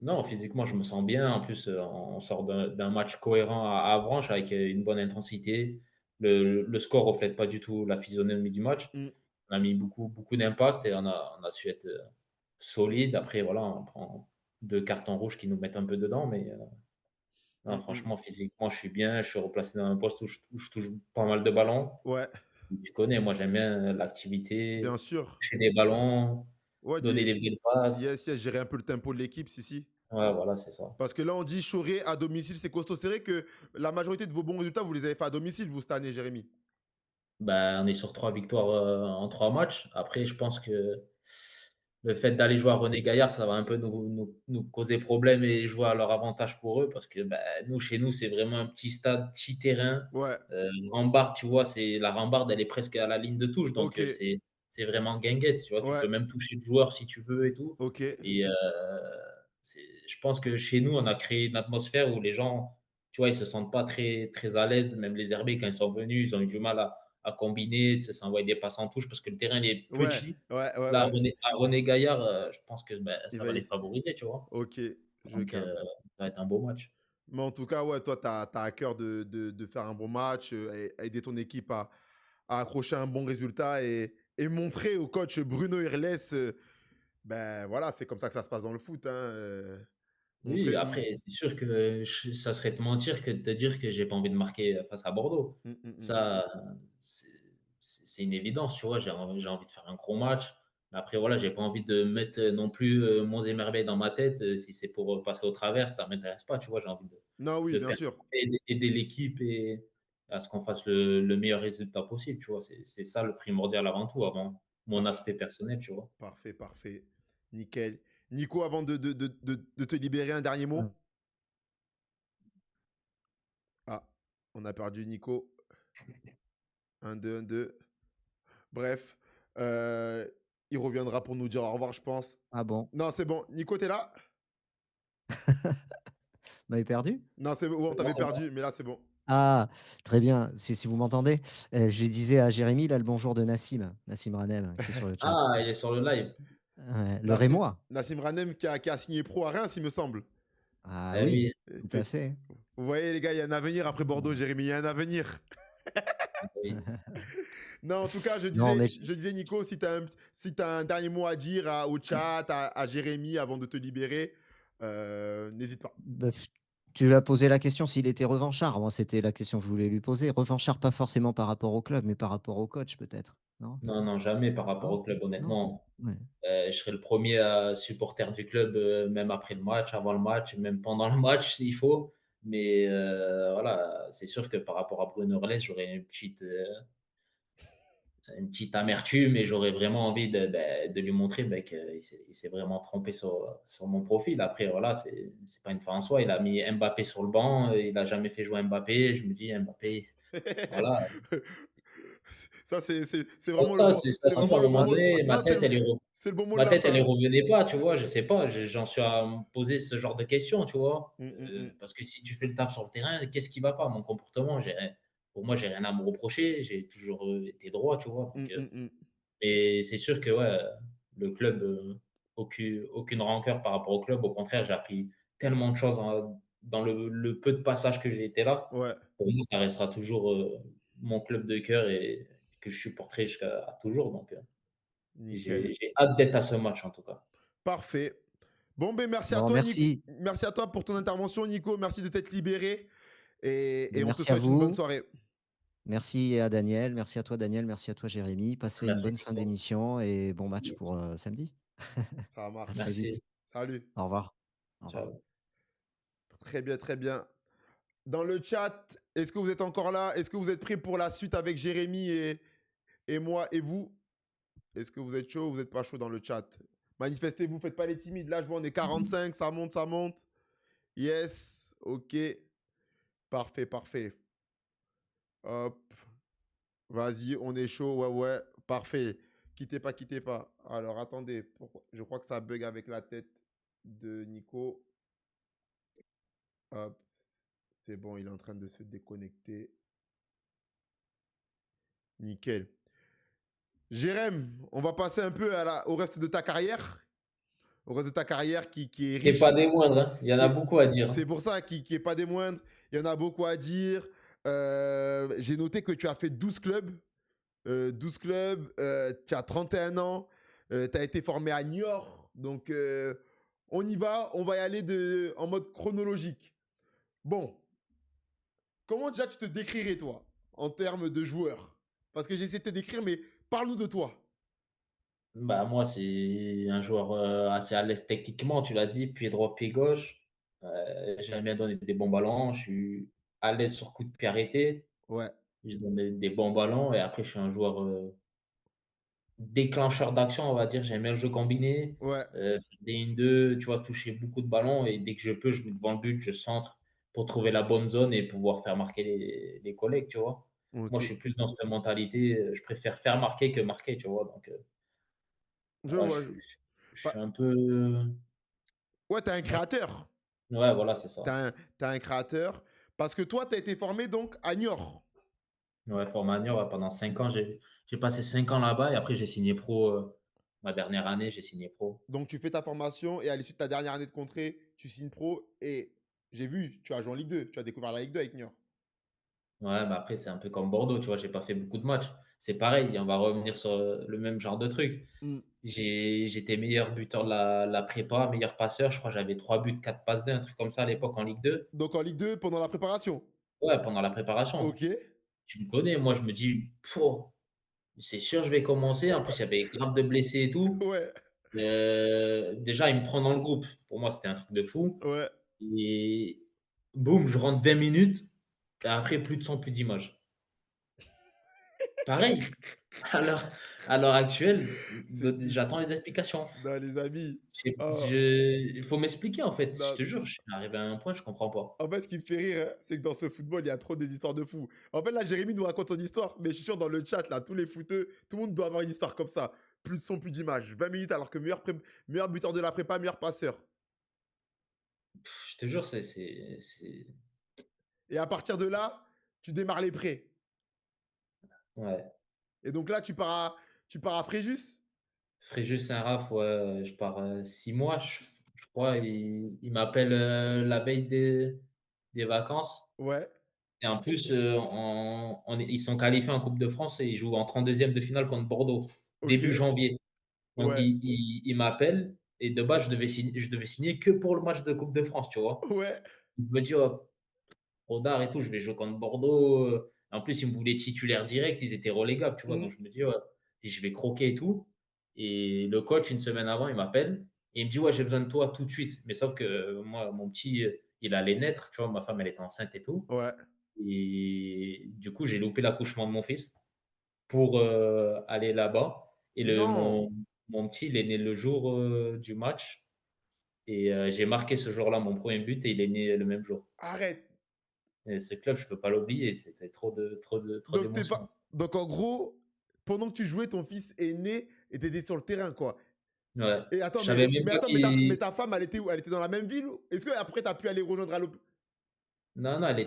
Non, physiquement, je me sens bien. En plus, on sort d'un match cohérent à Avranches avec une bonne intensité. Le score reflète pas du tout la physionomie du match. Mm, On a mis beaucoup d'impact et on a su être solide. Après, voilà, on prend 2 cartons rouges qui nous mettent un peu dedans. Mais non, mm, mm. franchement, physiquement, je suis bien. Je suis replacé dans un poste où je touche pas mal de ballons. Ouais, Tu connais, moi, j'aime bien bien l'activité, sûr. toucher des ballons, Ouais, donner des belles passes. yes, yes, gérer un peu le tempo de l'équipe, si, si. Ouais, voilà, c'est ça. Parce que là, on dit Choré à domicile, c'est costaud. C'est vrai que la majorité de vos bons résultats, vous les avez fait à domicile, vous, cette année, Jérémy. Ben, on est sur 3 victoires en 3 matchs. Après, je pense que le fait d'aller jouer à René Gaillard, ça va un peu nous causer problème et jouer à leur avantage pour eux parce que ben, nous, chez nous, c'est vraiment un petit stade, petit terrain. Ouais, Rambarde, tu vois, la rambarde, elle est presque à la ligne de touche. Donc, ok. c'est vraiment guinguette. Tu vois, tu Ouais, peux même toucher le joueur si tu veux et tout. ok. Et je pense que chez nous, on a créé une atmosphère où les gens, tu vois, ils se sentent pas très à l'aise. Même les herbiers, quand ils sont venus, ils ont eu du mal à combiner, tu sais, s'envoyer des passes en touche parce que le terrain il est Ouais, petit. ouais, ouais, Là, ouais. À René Gaillard, je pense que ben, Il ça va va les y... favoriser, tu vois. Ok, je Donc, capte. ça va être un beau match. Mais en tout cas, ouais, toi, tu as à cœur de faire un bon match, aider ton équipe à accrocher un bon résultat et montrer au coach Bruno Irles, ben voilà, c'est comme ça que ça se passe dans le foot. Hein, Oui, montrer. après, c'est sûr que ça serait te mentir que de te dire que j'ai pas envie de marquer face à Bordeaux. Mm. Ça, c'est c'est une évidence, tu vois. J'ai envie de faire un gros match. Mais après, voilà, j'ai pas envie de mettre non plus monts et merveilles dans ma tête. Si c'est pour passer au travers, ça m'intéresse pas, tu vois. J'ai envie Non, oui, de bien sûr. performer, aider l'équipe et à ce qu'on fasse le meilleur résultat possible, tu vois. C'est ça le primordial avant tout, avant mon Par- aspect personnel, tu vois. Parfait, parfait. Nickel. Nico, avant de te libérer, un dernier Ah, mot. Ah, on a perdu Nico. Un, deux, un, deux. Bref, il reviendra pour nous dire au revoir, je pense. ah bon? Non, c'est bon. Nico, t'es là? Vous m'avez perdu? Non, c'est bon. On Là, t'avait c'est bon. perdu, mais là, c'est bon. Ah, très bien. Si vous m'entendez, je disais à Jérémy là le bonjour de Nassim Ranem qui est sur le chat. Ah, il est sur le live. Ouais, le Nassim, Rémois. Nassim Ranem qui a signé pro à Reims, il me semble. Ah Eh oui, oui, tout à fait. Vous voyez, les gars, il y a un avenir après Bordeaux, Jérémy. Il y a un avenir. oui. Non, en tout cas, Non, mais je disais Nico, si t'as un dernier mot à dire au chat, à Jérémy avant de te libérer, n'hésite pas. bah, tu lui as posé la question s'il était revanchard. Moi, c'était la question que je voulais lui poser. Revanchard, pas forcément par rapport au club, mais par rapport au coach peut-être, non? Non, non, jamais par rapport Non? au club, Non? honnêtement. Ouais. Je serai le premier à supporter du club, même après le match, avant le match, même pendant le match s'il faut. Mais voilà, c'est sûr que par rapport à Bruno Orles, j'aurais une petite amertume et j'aurais vraiment envie de lui montrer qu'il s'est vraiment trompé sur mon profil. Après, voilà, c'est pas une fin en soi. Il a mis Mbappé sur le banc, il n'a jamais fait jouer Mbappé. Je me dis, Mbappé, voilà. Ça, c'est Comme vraiment ça, c'est ça, c'est c'est ça. vraiment À un moment donné, non, c'est le bon mot de ma la tête, elle y fin. revenait pas, tu vois. Je sais pas, j'en suis à me poser ce genre de questions, tu vois. Hum, hum, hum. Parce que si tu fais le taf sur le terrain, qu'est-ce qui va pas? Mon comportement, pour moi, j'ai rien à me reprocher. J'ai toujours été droit, tu vois. Hum, hum, hum. Et c'est sûr que ouais, le club, aucune rancœur par rapport au club. Au contraire, j'ai appris tellement de choses dans le peu de passages que j'ai été là. Ouais, Pour moi, ça restera toujours mon club de cœur et que je supporterai jusqu'à toujours. Donc, nickel. j'ai hâte d'être à ce match en tout cas. Parfait. Bon, ben merci à Bon, toi, Nico. merci. Merci à toi pour ton intervention, Nico. Merci de t'être libéré. Et Ben, on te merci à souhaite une bonne vous. soirée. Merci à Daniel. Merci à toi, Daniel. Merci à toi, Jérémy. Passez une Merci bonne fin Nico. d'émission et bon match pour samedi. Ça À très marche. Merci. vite. Salut. Au revoir. Au revoir. Ciao. Très bien, très bien. Dans le chat, est-ce que vous êtes encore là? Est-ce que vous êtes prêts pour la suite avec Jérémy et moi et vous? Est-ce que vous êtes chaud ou vous n'êtes pas chaud dans le chat? Manifestez-vous, faites pas les timides. Là, je vois, on est 45, ça monte, ça monte. Yes, ok. Parfait, parfait. Hop, vas-y, on est chaud. Ouais, ouais, parfait. Quittez pas, quittez pas. Alors, attendez. Je crois que ça bug avec la tête de Nico. Hop, c'est bon, il est en train de se déconnecter. Nickel. Jérém, on va passer un peu au reste de ta carrière. Au reste de ta carrière qui est Et pas riche. des moindres, hein. Il y en a beaucoup à dire, C'est hein. pour ça qui est pas des moindres. Il y en a beaucoup à dire. J'ai noté que tu as fait 12 clubs. 12 clubs, tu as 31 ans. Tu as été formé à Niort. Donc, on y va. On va y aller en mode chronologique. Bon, comment déjà tu te décrirais, toi, en termes de joueur? Parce que j'ai essayé de te décrire, mais parle-nous de toi. Bah, moi, c'est un joueur assez à l'aise techniquement, tu l'as dit, pied droit, pied gauche. J'aime bien donner des bons ballons. Je suis à l'aise sur coup de pied arrêté. Ouais, Je donne des bons ballons et après, je suis un joueur déclencheur d'action, on va dire. J'aime bien le jeu combiné, ouais, faire des 1-2, tu vois, toucher beaucoup de ballons et dès que je peux, je mets devant le but, je centre pour trouver la bonne zone et pouvoir faire marquer les collègues, tu vois. Moi, ok. je suis plus dans cette mentalité, je préfère faire marquer que marquer, tu vois. Donc, Je ouais, vois. je suis Bah, un peu. ouais, t'es un créateur. Ouais, voilà, c'est ça. T'es un créateur. Parce que toi, t'as été formé donc à Niort. Ouais, Formania, ouais, pendant 5 ans, j'ai passé 5 ans là-bas et après j'ai signé pro, ma dernière année, j'ai signé pro. Donc, tu fais ta formation et à l'issue de ta dernière année de contrat, tu signes pro. Et j'ai vu, tu as joué en Ligue 2. Tu as découvert la Ligue 2 avec Niort. Ouais, mais après, c'est un peu comme Bordeaux, tu vois, j'ai pas fait beaucoup de matchs. C'est pareil, on va revenir sur le même genre de truc. Hmm. J'étais meilleur buteur de la prépa, meilleur passeur. Je crois que j'avais 3 buts, 4 passes D, un truc comme ça à l'époque en Ligue 2. Donc, en Ligue 2, pendant la préparation. Ouais, pendant la préparation. Ok. Tu me connais, moi je me dis, Pouah, c'est sûr, je vais commencer. En plus, il y avait grave de blessés et tout. Ouais, Déjà, il me prend dans le groupe. Pour moi, c'était un truc de fou. ouais. Et boum, je rentre 20 minutes. Et après, plus de son, plus d'image. Pareil, à l'heure, à l'heure actuelle, j'attends les explications. Non, les amis. Oh, Il faut m'expliquer en fait. Je non. te jure, je suis arrivé à un point, je comprends pas. En fait, ce qui me fait rire, hein, c'est que dans ce football, il y a trop des histoires de fous. En fait, là, Jérémy nous raconte son histoire, mais je suis sûr, dans le chat, là, tous les footeux, tout le monde doit avoir une histoire comme ça. Plus de son, plus d'image. 20 minutes, alors que meilleur buteur de la prépa, meilleur passeur. Je te jure, Et à partir de là, tu démarres les prêts. ouais. Et donc là, tu pars à Fréjus. Fréjus Saint-Raph, ouais, je pars 6 mois, je crois. Il m'appelle la veille des vacances. Ouais. Et en plus, ils sont qualifiés en Coupe de France et ils jouent en 32e de finale contre Bordeaux, Ok. début janvier. Donc, Ouais. il m'appelle et de base, je devais signer que pour le match de Coupe de France, tu vois. Ouais. Je me dis: «Oh, trop d'art et tout, je vais jouer contre Bordeaux». En plus, ils me voulaient titulaire direct, ils étaient relégables, tu vois? Mmh. Donc je me dis: «Ouais, je vais croquer et tout». Et le coach, une semaine avant, il m'appelle et il me dit: «Ouais, j'ai besoin de toi tout de suite». Mais sauf que moi, mon petit, il allait naître, tu vois? Ma femme, elle était enceinte et tout. Ouais. Et du coup, j'ai loupé l'accouchement de mon fils pour, aller là-bas. Et Non! mon petit, il est né le jour, du match. Et j'ai marqué ce jour-là mon premier but et il est né le même jour. Arrête! Et ce club, je peux pas l'oublier, c'était trop Donc, d'émotions. donc en gros, pendant que tu jouais, ton fils est né et tu étais sur le terrain, quoi. Ouais, Et je attends, savais même pas mais qu'il ta femme, elle était où? Elle était dans la même ville? Est-ce qu'après, tu as pu aller rejoindre à non, non, elle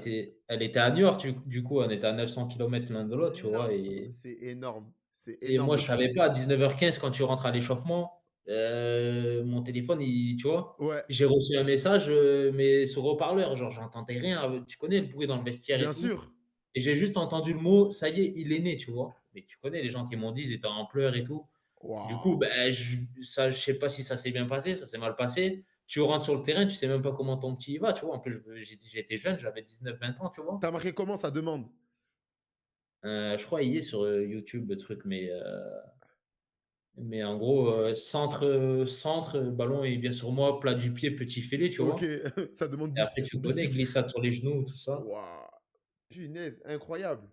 était à New York du coup, on était à 900 kilomètres l'un de l'autre, tu Non! vois? C'est énorme, c'est Et moi, énorme. je savais pas, à 19h15 quand tu rentres à l'échauffement, mon téléphone, il tu vois? Ouais, J'ai reçu un message, mais sur haut-parleur, genre j'entendais rien, tu connais le bruit dans le vestiaire et bien tout? sûr. Et j'ai juste entendu le mot: «Ça y est, il est né», tu vois? Mais tu connais les gens qui m'ont dit, ils étaient en pleurs et tout. Du coup, Waouh! ben, je sais pas si ça s'est bien passé, ça s'est mal passé. Tu rentres sur le terrain, tu sais même pas comment ton petit il va, tu vois? En plus, j'étais jeune, j'avais 19-20 ans, tu vois? Tu as marqué comment, sa demande? Je crois il est sur, YouTube le truc, mais en gros, centre, ballon il vient sur moi, plat du pied, petit filet, tu OK, vois? ça demande Et après tu connais, bicycle. glissade sur les genoux, tout ça. Waouh! Punaise, incroyable.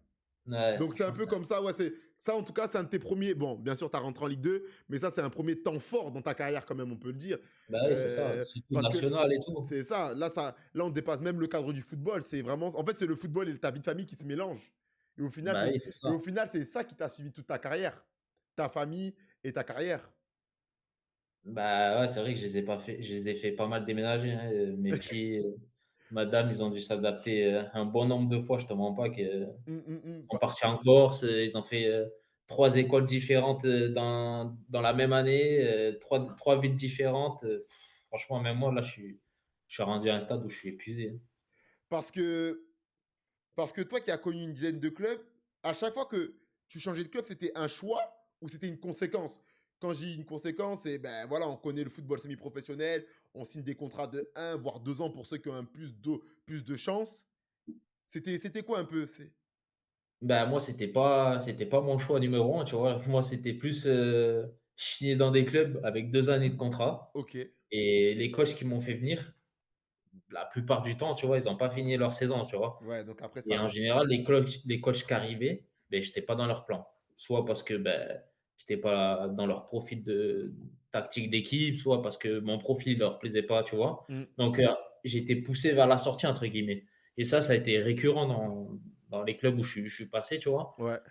Ouais, Donc c'est un franchement, peu c'était comme ça, ouais, c'est ça en tout cas, c'est un de tes premiers. Bon, bien sûr, tu as rentré en Ligue 2, mais ça, c'est un premier temps fort dans ta carrière quand même, on peut le dire. bah, oui, c'est ça, surtout Parce que national et tout. c'est ça, là, on dépasse même le cadre du football. C'est vraiment en fait, c'est le football et ta vie de famille qui se mélangent Bah, oui, c'est ça. et au final, c'est ça qui t'a suivi toute ta carrière, ta famille et ta carrière. Bah, ouais, c'est vrai que je les ai fait pas mal déménager, hein, mes petits, madame, ils ont dû s'adapter, un bon nombre de fois, je te mens pas que Mmh, mmh, mmh, ils sont partis en Corse, ils ont fait, 3 écoles différentes, dans la même année, 3 villes différentes, franchement, même moi, là, je suis rendu à un stade où je suis épuisé, hein. parce que Parce que toi qui as connu une dizaine de clubs, à chaque fois que tu changeais de club, c'était un choix ou c'était une conséquence? Quand je dis une conséquence, c'est ben voilà, on connaît le football semi-professionnel, on signe des contrats de 1 voire 2 ans pour ceux qui ont un plus de chance. C'était quoi un peu? Bah, moi, c'était pas mon choix numéro 1, tu vois? Moi, c'était plus, je signais dans des clubs avec 2 années de contrat. OK. Et les coachs qui m'ont fait venir, la plupart du temps, tu vois, ils ont pas fini leur saison, tu vois? Ouais, donc après Et en ça. général, les coachs qui arrivaient, beh, j'étais pas dans leur plan. Soit parce que, ben, j'étais pas dans leur profil de tactique d'équipe, soit parce que mon profil leur plaisait pas, tu vois? Mmh. Donc, j'étais «poussé vers la sortie» entre guillemets. Et ça a été récurrent dans les clubs où je suis passé, tu vois? Ouais.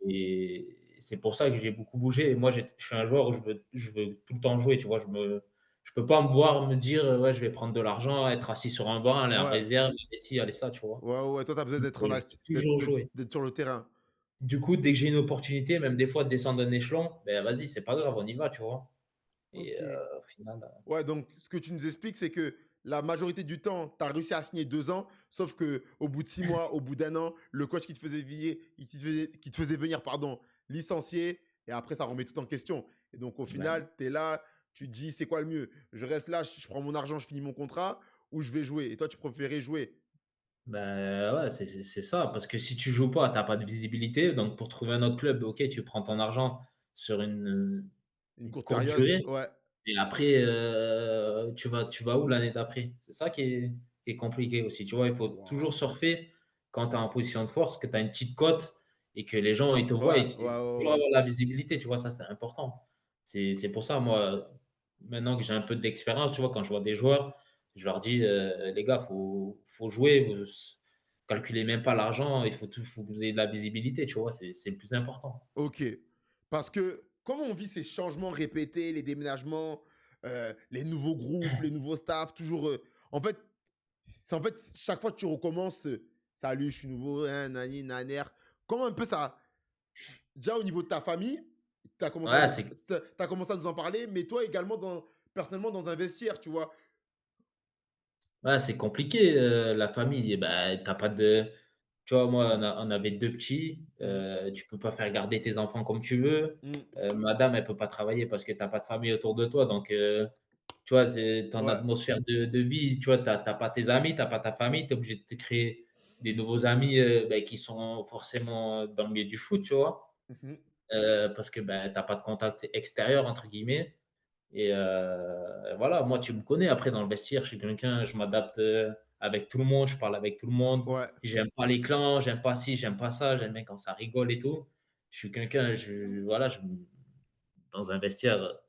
Et c'est pour ça que j'ai beaucoup bougé. Et moi, je suis un joueur où je veux tout le temps jouer, tu vois? Je peux pas me voir me dire, «Ouais, je vais prendre de l'argent, être assis sur un banc, aller en Ouais. réserve, aller ci, aller ça», tu vois? Ouais, ouais, toi, tu as besoin d'être Je veux toujours jouer. d'être sur le terrain. Du coup, dès que j'ai une opportunité, même des fois de descendre un échelon, ben vas-y, c'est pas grave, on y va, tu vois? Et OK. au final, Ouais, donc ce que tu nous expliques, c'est que la majorité du temps, tu as réussi à signer 2 ans, sauf que au bout de 6 mois, au bout d'un an, le coach qui te faisait venir, pardon, licencié et après ça remet tout en question et donc au ben final, tu es là, tu te dis: «C'est quoi le mieux? Je reste là, je prends mon argent, je finis mon contrat ou je vais jouer?» et toi, tu préférais jouer? ouais, c'est ça, parce que si tu joues pas, tu as pas de visibilité, donc pour trouver un autre club, OK, tu prends ton argent sur Une une courte courte période? durée. Ouais, Et après, tu vas où l'année d'après? C'est ça qui est compliqué aussi, tu vois? Il faut toujours waouh! surfer quand tu es en position de force, que tu as une petite cote et que les gens, ils te voient Ouais, et ouais, ouais, toujours ouais. avoir la visibilité, tu vois? Ça, c'est important. C'est pour ça, moi, maintenant que j'ai un peu d'expérience, tu vois? Quand je vois des joueurs, je leur dis: «Les gars, faut jouer, vous calculez même pas l'argent, faut que vous ayez de la visibilité», tu vois? C'est le plus important. OK. Parce que comment on vit ces changements répétés, les déménagements, les nouveaux groupes, les nouveaux staffs, toujours, en fait, chaque fois que tu recommences, «Salut, je suis nouveau, hein, nani naner». Comment un peu ça déjà au niveau de ta famille, tu as commencé à Ouais, nous c'est tu commencé à nous en parler, mais toi également personnellement dans un vestiaire, tu vois? Ouais, c'est compliqué, la famille. Et bah, tu pas de tu vois, moi, on avait 2 petits, Mmh. tu peux pas faire garder tes enfants comme tu veux. Mmh. Madame, elle peut pas travailler parce que tu as pas de famille autour de toi, donc Tu vois, tu en Ouais. atmosphère de vie, tu vois, tu as pas tes amis, tu as pas ta famille, tu es obligé de te créer des nouveaux amis, qui sont forcément dans le milieu du foot, tu vois? Mhm. Parce que, tu as pas de «contact extérieur» entre guillemets et voilà, moi tu me connais après dans le vestiaire, je suis quelqu'un, je m'adapte, avec tout le monde, je parle avec tout le monde. Ouais. J'aime pas les clans, j'aime pas ci, j'aime pas ça, j'aime bien quand ça rigole et tout. Je suis quelqu'un, voilà, dans un vestiaire,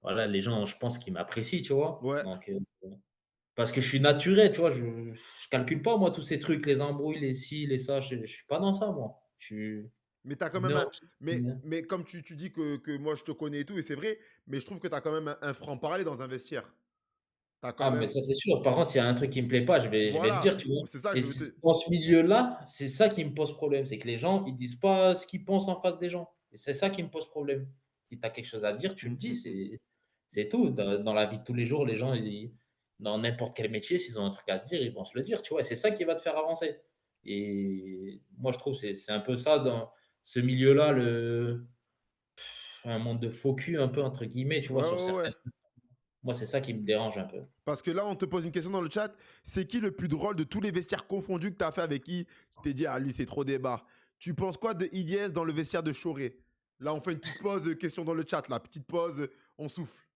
voilà, les gens, je pense qu'ils m'apprécient, tu vois? Ouais. Donc parce que je suis naturel, tu vois? Je calcule pas moi tous ces trucs, les embrouilles, les ci, les ça, je suis pas dans ça moi. Je suis Mais tu as quand même non, un. Mais comme tu dis que moi je te connais et tout, et c'est vrai, mais je trouve que tu as quand même un franc-parler dans un vestiaire. Tu as quand ah, mais même. ça, c'est sûr. Par contre, s'il y a un truc qui me plaît pas, je vais le dire, Voilà. tu vois? C'est ça que Et je veux te. dans ce milieu-là, c'est ça qui me pose problème, c'est que les gens, ils disent pas ce qu'ils pensent en face des gens et c'est ça qui me pose problème. Si tu as quelque chose à dire, tu le dis, Mhm. c'est tout. Dans la vie de tous les jours, les gens, ils dans n'importe quel métier, s'ils ont un truc à se dire, ils vont se le dire, tu vois? Et c'est ça qui va te faire avancer et moi, je trouve c'est un peu ça dans ce milieu-là, un monde de «faux cul» un peu entre guillemets, tu vois? Ouais, Sur ouais, ouais. certaines moi, c'est ça qui me dérange un peu. Parce que là, on te pose une question dans le chat. C'est qui le plus drôle de tous les vestiaires confondus que tu as fait avec qui tu t'es dit, ah, lui, c'est trop débat. Tu penses quoi de Ilyes dans le vestiaire de Choré? Là, on fait une petite pause, question dans le chat, là. Petite pause, on souffle.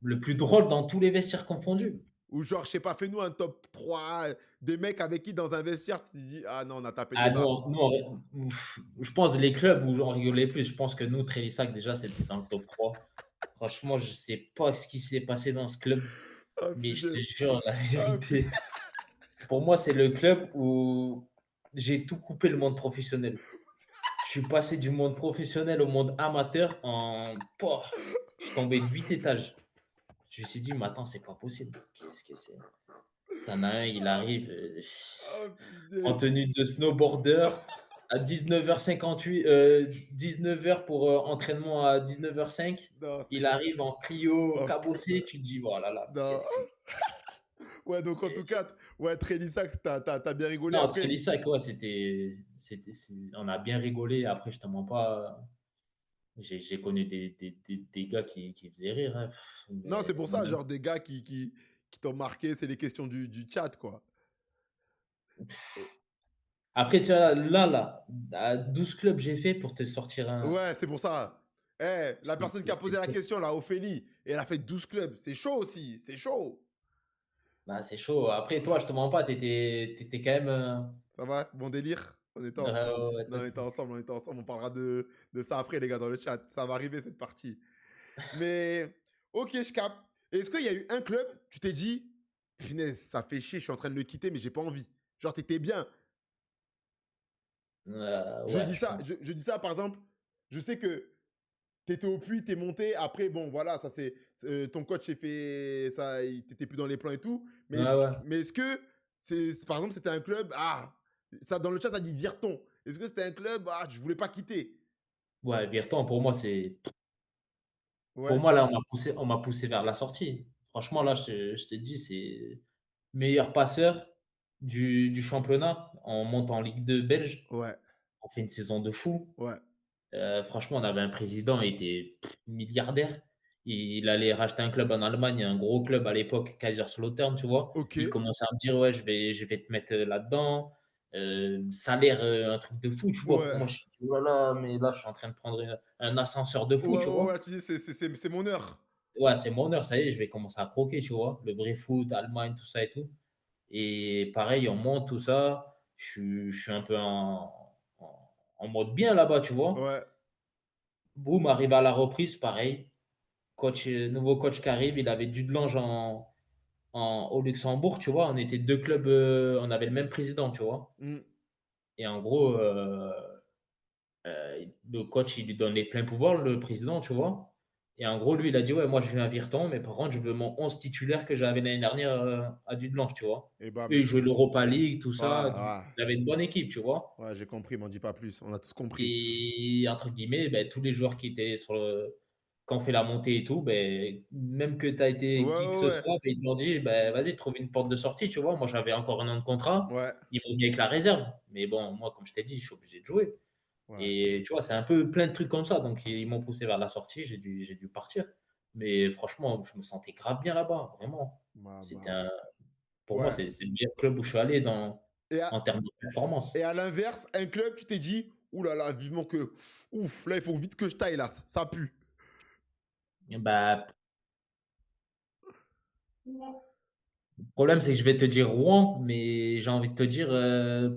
Le plus drôle dans tous les vestiaires confondus? Ou genre, je sais pas, fais-nous un top 3 des mecs avec qui dans un vestiaire, tu te dis, ah non, on a tapé des Ah barres. non, nous je pense les clubs où on rigolait plus, je pense que nous, Trélissac déjà, c'était dans le top 3. Franchement, je sais pas ce qui s'est passé dans ce club, Ah mais je te putain. jure la Ah putain. vérité, pour moi, c'est le club où j'ai tout coupé le monde professionnel. Je suis passé du monde professionnel au monde amateur en pouah, je suis tombé de 8 étages. Je me suis dit: «Mais attends, c'est pas possible. Qu'est-ce que c'est?» Tu en as un, il arrive, Ah en putain. tenue de snowboarder à 19h58, 19h pour, entraînement à 19h05. Non, c'est Il bon. arrive en Clio Oh cabossé, putain. tu te dis: «Oh là là, mais Non. qu'est-ce que» Ouais, donc en tout et cas, ouais, Trélissac, t'as bien rigolé. non, Après, Trélissac, ouais, c'est on a bien rigolé. Après, je te mens pas, j'ai connu des gars qui faisaient rire, hein, non, c'est mais pour ça, genre des gars qui t'ont marqué, c'est les questions du chat, quoi. Et- après, tu vois, là, à 12 clubs, j'ai fait pour te sortir un ouais, c'est pour ça. Eh, la personne qui a posé la c'est question, là, Ophélie, et elle a fait 12 clubs. C'est chaud aussi, c'est chaud. bah, c'est chaud. Après, toi, je te mens pas, tu étais quand même, Ça va? Bon délire? On était ouais, ensemble. ouais, ouais, Non, on était ensemble. On parlera de ça après, les gars, dans le chat. Ça va arriver, cette partie. Mais, ok, je capte. Est-ce qu'il y a eu un club, tu t'es dit, punaise, ça fait chier, je suis en train de le quitter, mais j'ai pas envie. Genre, t'étais bien. ouais, je pense. Je dis ça, par exemple, je sais que t'étais au puits, t'es monté. Après, bon, voilà, ça ton coach s'est fait. Ça, t'étais plus dans les plans et tout. Ouais, ouais. Mais est-ce que, par exemple, c'était un club. Ah, ça, dans le chat, ça dit Virton. Est-ce que c'était un club. Ah, je voulais pas quitter. Ouais, Virton, pour moi, pour Ouais, moi, là, on m'a poussé vers la sortie. Franchement, là, je te dis, c'est meilleur passeur du championnat. On monte en Ligue 2 belge. ouais, On fait une saison de fou. ouais. Franchement, on avait un président, il était milliardaire. Il allait racheter un club en Allemagne, un gros club à l'époque, Kaiserslautern, tu vois? Ok. Il commençait à me dire: «Ouais, je vais te mettre, là-dedans». Salaire, un truc de fou, tu vois? Pour Ouais. moi, je suis dit: «Oh là là, mais là, je suis en train de prendre, un ascenseur de Ouais, fou», tu ouais, vois? ouais, tu dis, c'est mon heure. Ouais, c'est mon heure, ça y est, je vais commencer à croquer, tu vois? Le vrai foot, Allemagne, tout ça et tout et pareil, on monte, tout ça. Je suis un peu en mode bien là-bas, tu vois? Ouais, Boum, arrive à la reprise, pareil. Nouveau coach qui arrive, il avait Dudelange au Luxembourg, tu vois? On était 2 clubs, on avait le même président, tu vois? mm, Et en gros, le coach, il lui donne les pleins pouvoirs, le président, tu vois? Et en gros, lui, il a dit: «Ouais, moi, je viens à Virton, mais par contre, je veux mon 11 titulaire que j'avais l'année dernière, à Dudelange», tu vois? et Eux, bam. ils jouaient l'Europa League, tout Ouais, ça, ouais, ils avaient une bonne équipe, tu vois? ouais, j'ai compris, m'en dis pas plus. On a tous compris. Et entre guillemets, beh, tous les joueurs qui étaient qui ont fait la montée et tout, beh, même que tu as Ouais, été qui que ouais, ce ouais. soit, beh, ils t'ont dit: «Beh, vas-y, trouve une porte de sortie», tu vois? Moi, j'avais encore 1 an de contrat, Ouais, ils m'ont mis avec la réserve. Mais bon, moi, comme je t'ai dit, je suis obligé de jouer ouais. et tu vois, c'est un peu plein de trucs comme ça. Donc ils m'ont poussé vers la sortie, j'ai dû partir. Mais franchement, je me sentais grave bien là-bas, vraiment. Bah, C'était bah, un Pour moi, ouais. c'est le meilleur club où je suis allé Et à, en termes de performance. et à l'inverse, un club, tu t'es dit, ouh là là, vivement que, ouf, là, il faut vite que je taille, là, ça pue. Et bah, le problème, c'est que je vais te dire Rouen, mais j'ai envie de te dire,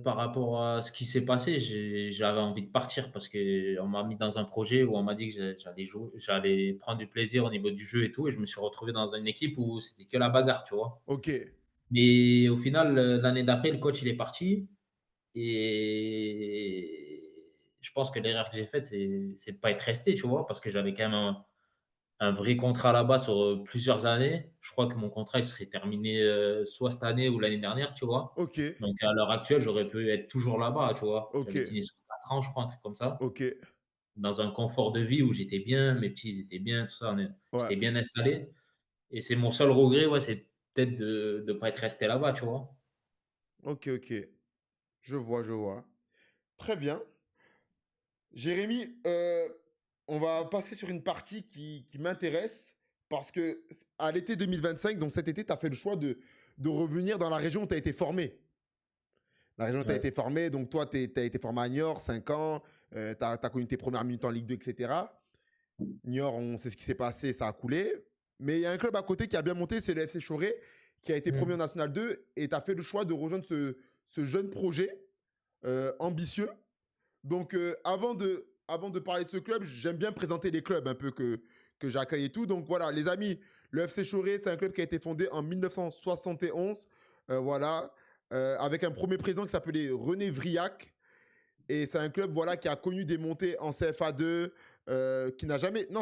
par rapport à ce qui s'est passé, j'avais envie de partir parce qu'on m'a mis dans un projet où on m'a dit que j'allais jouer, j'allais prendre du plaisir au niveau du jeu et tout, et je me suis retrouvé dans une équipe où c'était que la bagarre, tu vois. Ok, Mais au final, l'année d'après, le coach, il est parti et je pense que l'erreur que j'ai faite, c'est de pas être resté, tu vois, parce que j'avais quand même un vrai contrat là-bas sur plusieurs années. Je crois que mon contrat, il serait terminé soit cette année ou l'année dernière, tu vois. ok, Donc à l'heure actuelle, j'aurais pu être toujours là-bas, tu vois. ok, J'avais signé sur 4 ans, je crois, un truc comme ça. ok, Dans un confort de vie où j'étais bien, mes petits ils étaient bien, tout ça. ouais, J'étais bien installé. Et c'est mon seul regret, ouais, c'est peut-être de ne pas être resté là-bas, tu vois. ok, ok. Je vois, je vois. Très bien. Jérémy, on va passer sur une partie qui m'intéresse parce que à l'été 2025, donc cet été, tu as fait le choix de revenir dans la région où tu as été formé. La région où tu as Ouais. été formé, donc toi, tu as été formé à Niort, 5 ans, tu as connu tes premières minutes en Ligue 2, etc. Niort, on sait ce qui s'est passé, ça a coulé. Mais il y a un club à côté qui a bien monté, c'est le FC Choré, qui a été promu en Mm. National 2 et tu as fait le choix de rejoindre ce jeune projet ambitieux. Donc, avant de parler de ce club, j'aime bien présenter les clubs un peu que j'accueille et tout. Donc, voilà, les amis, le FC Choré, c'est un club qui a été fondé en 1971. Voilà, avec un premier président qui s'appelait René Vriac. Et c'est un club voilà, qui a connu des montées en CFA2, qui n'a jamais, non,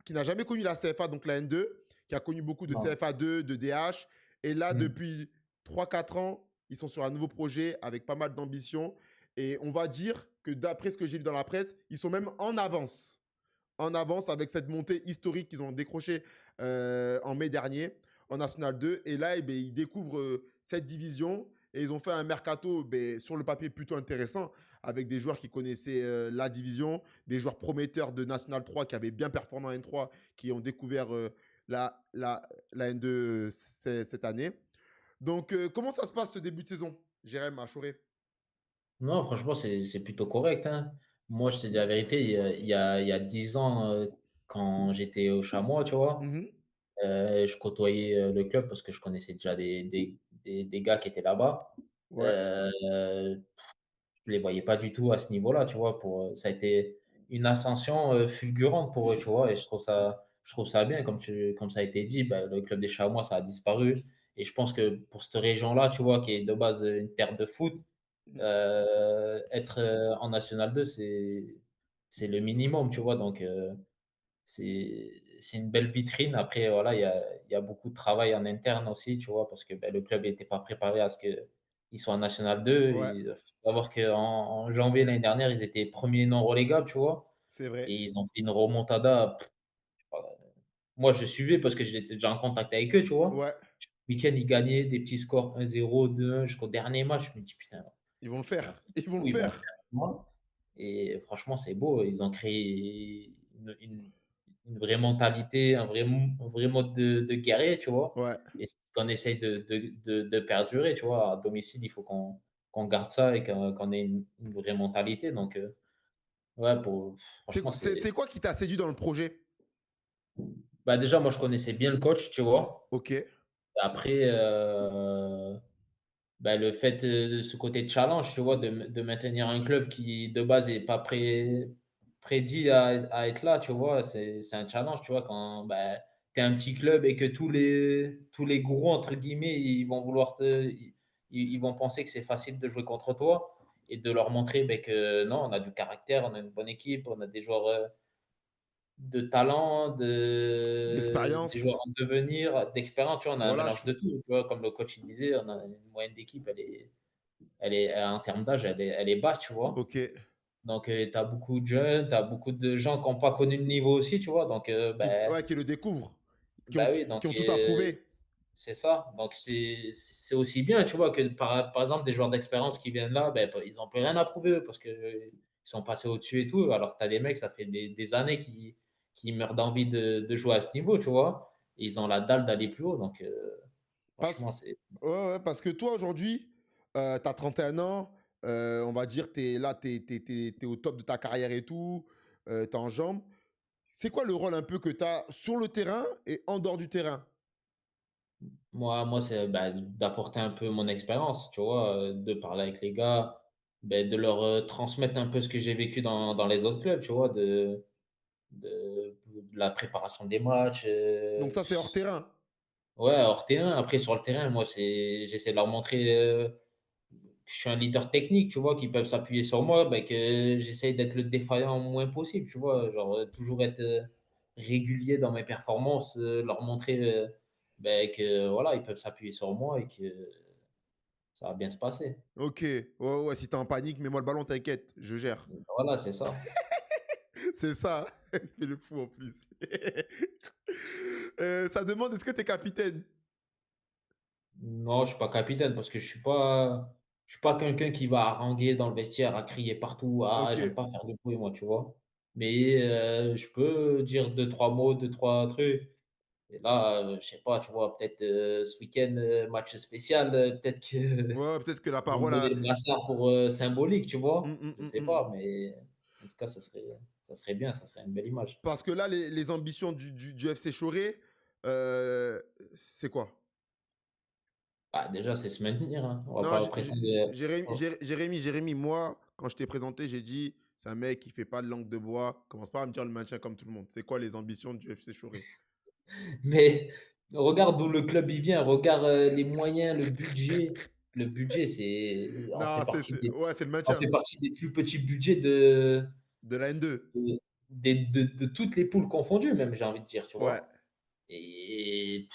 qui n'a jamais connu la CFA, donc la N2, qui a connu beaucoup de Non. CFA2, de DH. Et là, Mm. depuis 3 4 ans, ils sont sur un nouveau projet avec pas mal d'ambition. Et on va dire que d'après ce que j'ai lu dans la presse, ils sont même en avance. En avance avec cette montée historique qu'ils ont décrochée en mai dernier en National 2. Et là, eh bien, ils découvrent cette division et ils ont fait un mercato sur le papier plutôt intéressant avec des joueurs qui connaissaient la division, des joueurs prometteurs de National 3 qui avaient bien performé en N3, qui ont découvert la N2 cette année. Donc, comment ça se passe ce début de saison, Jérém à Choré? Non, franchement, c'est plutôt correct, hein. Moi, je te dis la vérité, il y a 10 ans, quand j'étais au Chamois, tu vois, Mhm. je côtoyais, le club parce que je connaissais déjà des gars qui étaient là-bas. Ouais, Heu, je les voyais pas du tout à ce niveau-là, tu vois? Ça a été une ascension, fulgurante pour eux, tu vois? Et je trouve ça bien comme ça a été dit, bah, le club des Chamois, ça a disparu et je pense que pour cette région-là, tu vois, qui est de base, une terre de foot, être, en national 2, c'est le minimum, tu vois? Donc c'est une belle vitrine. Après, voilà, il y a beaucoup de travail en interne aussi, tu vois? Parce que, bah, le club n'était pas préparé à ce qu'ils soient en national 2. ouais, Il faut savoir qu'en janvier l'année dernière, ils étaient premiers non relégables, tu vois? c'est vrai. Et ils ont fait une remontada, heu, moi je suivais parce que j'étais déjà en contact avec eux, tu vois? Ouais, Chaque week-end, ils gagnaient des petits scores 1-0, 2-1 jusqu'au dernier match. Je me dis: «Putain». ils vont le C'est un faire. truc Ils vont fou, le ils vont faire. faire moi et franchement, c'est beau. Ils ont créé une vraie mentalité, un vrai mode de guerrier, tu vois? Ouais. Et c'est ce qu'on essaye de perdurer, tu vois? À domicile, il faut qu'on garde ça et qu'on ait une vraie mentalité donc ouais, C'est franchement, c'est quoi qui t'a séduit dans le projet? bah, déjà, moi, je connaissais bien le coach, tu vois? Ok. Après, bah, le fait, de ce côté challenge, tu vois? De maintenir un club qui, de base, est pas prédit à être là, tu vois? C'est un challenge, tu vois? Quand, bah, tu es un petit club et que tous les «gros» entre guillemets, ils vont vouloir ils vont penser que c'est facile de jouer contre toi et de leur montrer, beh, que non, on a du caractère, on a une bonne équipe, on a des joueurs, de talent, des joueurs D'expérience. en devenir, d'expérience, tu vois? On a un Voilà. mélange de tout, tu vois? Comme le coach, il disait, on a une moyenne d'équipe, en termes d'âge, elle est basse, tu vois? Ok. Donc, tu as beaucoup de jeunes, tu as beaucoup de gens qui ont pas connu le niveau aussi, tu vois? Donc, Ouais, qui le découvrent. oui, donc Qui ont tout à prouver. c'est ça. Donc c'est aussi bien, tu vois? Que par exemple, des joueurs d'expérience qui viennent là, ben, ils ont plus rien à prouver eux, parce qu'ils sont passés au-dessus et tout, alors que tu as des mecs, ça fait des années qui meurent d'envie de jouer à ce niveau, tu vois? Et ils ont la dalle d'aller plus haut, donc Parce franchement, c'est Ouais, ouais, parce que toi aujourd'hui, tu as 31 ans, on va dire, tu es là, tu es au top de ta carrière et tout, tu es en jambes. C'est quoi le rôle un peu que tu as sur le terrain et en dehors du terrain? moi, c'est, bah, d'apporter un peu mon expérience, tu vois? De parler avec les gars, beh, de leur, transmettre un peu ce que j'ai vécu dans les autres clubs, tu vois? De la préparation des matchs, Donc ça, c'est hors terrain? ouais, hors terrain. Après sur le terrain, moi, j'essaie de leur montrer, que je suis un leader technique, tu vois? Qu'ils peuvent s'appuyer sur moi, bah, que j'essaye d'être le défaillant le moins possible, tu vois? Genre, toujours être, régulier dans mes performances, leur montrer, que voilà, ils peuvent s'appuyer sur moi et que ça va bien se passer. OK. Ouais, ouais, si tu es en panique, mets-moi le ballon, t'inquiète, je gère. Voilà, c'est ça. C'est ça, hein? Il le fou en plus. Ça demande est-ce que tu es capitaine? Non, je suis pas capitaine parce que je suis pas quelqu'un qui va haranguer dans le vestiaire, à crier partout: «Ah, j'aime OK. pas faire de bruit», moi, tu vois? Mais je peux dire deux trois mots, deux trois trucs. Et là, je sais pas, tu vois, peut-être, ce week-end, match spécial, peut-être que Ouais, ouais, peut-être que la ils vont me parole donner a le brassard pour, symbolique, tu mmh, vois? mmh, Je mmh, sais mmh. pas, mais en tout cas, ça serait bien, ça serait une belle image. Parce que là, les ambitions du FC Choré, c'est quoi? Bah, déjà, c'est se maintenir, hein. On va Non, pas prétendre, Jérémy, moi, quand je t'ai présenté, j'ai dit: «C'est un mec qui fait pas de langue de bois, commence pas à me dire le maintien comme tout le monde». C'est quoi les ambitions du FC Choré? mais regarde d'où le club il vient, regarde, les moyens, le budget. Le budget, c'est on fait Non, partie des ouais, c'est le on maintien fait partie des plus petits budgets de de la N2. de de toutes les poules confondues même, j'ai envie de dire, tu Ouais. vois? Et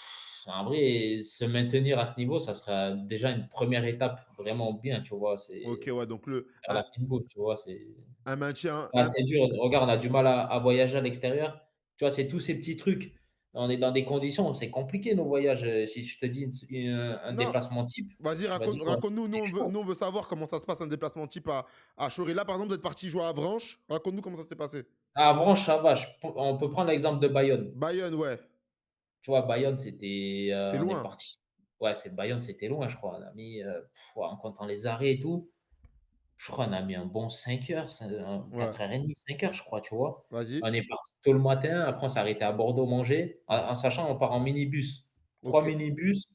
en vrai, se maintenir à ce niveau, ça sera déjà une première étape vraiment bien, tu vois? OK, C'est ouais, donc faire la fine bouche, tu vois? C'est un maintien pas assez dur. Regarde, on a du mal à voyager à l'extérieur. Tu vois, c'est tous ces petits trucs. On est dans des conditions, c'est compliqué nos voyages. Si je te dis un non, déplacement type, vas-y, tu vas dire: «Ouais, raconte-nous, c'est chaud». nous, on veut savoir comment ça se passe un déplacement type à Choré. Là, par exemple, vous êtes partis jouer à Avranches, raconte-nous comment ça s'est passé? À Avranches, ça va, on peut prendre l'exemple de Bayonne. Bayonne, ouais, Tu vois, Bayonne, c'était, c'est on est loin. parti, ouais, c'est Bayonne, c'était loin, je crois. On a mis, ouais, en comptant les arrêts et tout, je crois on a mis un bon 5 heures, 4 Ouais, heures et demie, 5 heures, je crois, tu vois? vas-y. On est parti tôt le matin, après on s'est arrêté à Bordeaux manger, en sachant on part en minibus. 3 OK, minibus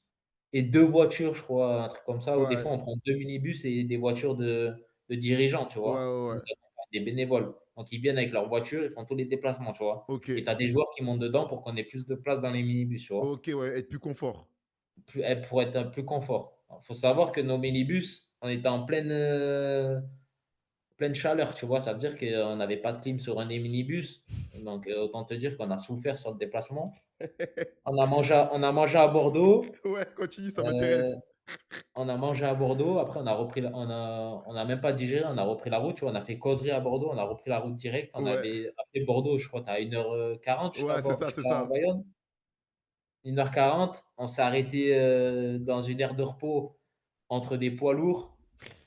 et 2 voitures, je crois, un truc comme ça, ou des ouais, fois on prend 2 minibus et des voitures de dirigeants, tu ouais, vois? ouais, Qui nous ouais. accompagnent, des bénévoles. Donc ils viennent avec leur voiture, ils font tous les déplacements, tu vois? Et OK, tu as des joueurs qui montent dedans pour qu'on ait plus de place dans les minibus, tu vois? OK, ouais, être plus confort. Pour être un plus confort. Il faut savoir que nos minibus, on était en pleine chaleur, tu vois? Ça veut dire qu'on n'avait pas de clim sur un des minibus, donc autant te dire qu'on a souffert sur le déplacement. On a mangé à Bordeaux, Ouais, continue, ça heu, m'intéresse. on a mangé à Bordeaux, après on a même pas digéré, on a repris la route, tu vois? On a fait causerie à Bordeaux, on a repris la route directe, on Ouais, avait après Bordeaux, je crois tu as 1h40 ouais, c'est jusqu'à ça. Bayonne. 1h40, on s'est arrêté, dans une aire de repos entre des poids lourds,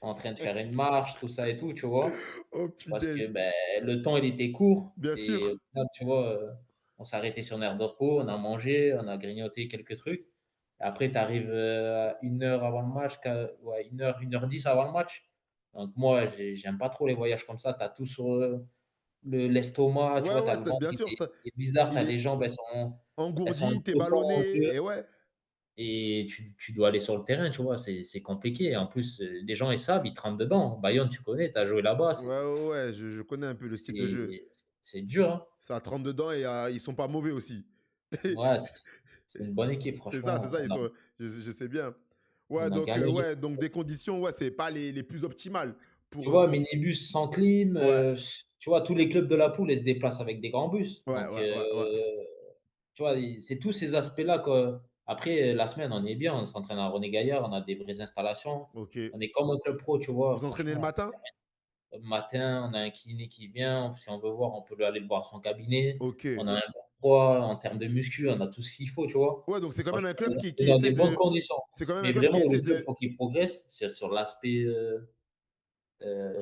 en train de faire une marche, tout ça et tout, tu vois? Oh Parce que, punaise! beh, le temps, il était court Bien et au sûr. final, tu vois, on s'est arrêté sur une aire de repos, on a mangé, on a grignoté quelques trucs. Et après, tu arrives, à 1 heure avant le match, ouais, 1h10 avant le match. Donc moi, j'aime pas trop les voyages comme ça. Tu as tout sur, l'estomac, tu Ouais, vois? Tu as ouais, le tu ventre bien qui sûr, est bizarre, tu il as est les jambes, elles sont un engourdi, tu es peu tendres. ballonné et ouais. Et tu dois aller sur le terrain, tu vois? C'est compliqué et en plus, les gens, ils savent, ils te rentrent dedans. Bayonne, tu connais, tu as joué là-bas, Ouais, ouais, ouais, je connais un peu le style de jeu. c'est dur, hein? Ça trempe dedans et ils sont pas mauvais aussi. Ouais, c'est une bonne équipe, C'est franchement. ça, ils sont je sais bien. Ouais, On a donc galéré. ouais, donc des conditions, ouais, c'est pas les plus optimales Tu vois, pour minibus sans clim, ouais, tu vois, tous les clubs de la poule, ils se déplacent avec des grands bus. ouais, Donc, ouais, ouais, ouais. tu vois, c'est tous ces aspects-là que après, la semaine, on est bien, on s'entraîne à René Gaillard, on a des vraies installations. OK. On est comme un club pro, tu vois? Vous entraînez le Franchement. matin? Le matin, on a un kiné qui vient, si on veut voir, on peut aller le voir à son cabinet. OK. On a un poids en termes de muscu, on a tout ce qu'il faut, tu vois? Ouais, donc c'est quand même un Franchement, club on est dans des bonnes conditions. c'est quand même un Mais club qui vraiment où essaie le club, de faut qu'il progresse, c'est sur l'aspect,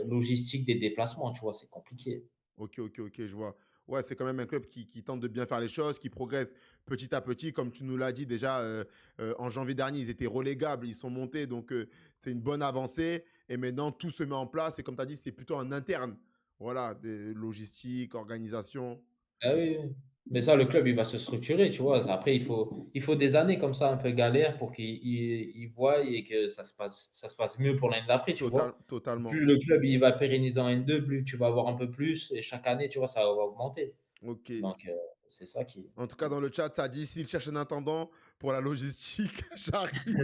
logistique des déplacements, tu vois? C'est compliqué. OK, OK, OK, je vois. ouais, c'est quand même un club qui tente de bien faire les choses, qui progresse petit à petit. Comme tu nous l'as dit déjà, en janvier dernier, ils étaient relégables, ils sont montés, donc c'est une bonne avancée. Et maintenant, tout se met en place. Et comme tu as dit, c'est plutôt en interne. Voilà, des logistiques, organisation. Ah oui, oui. Mais ça, le club, il va se structurer, tu vois? Après, il faut des années comme ça, un peu galère pour qu'ils voient et que ça se passe mieux pour l'année d'après, tu vois? Totalement. Plus le club, il va pérenniser en N2, plus tu vas avoir un peu plus et chaque année, tu vois, ça va augmenter. Ok. Donc, c'est ça qui En tout cas, dans le chat, ça dit s'il cherche un intendant pour la logistique, j'arrive.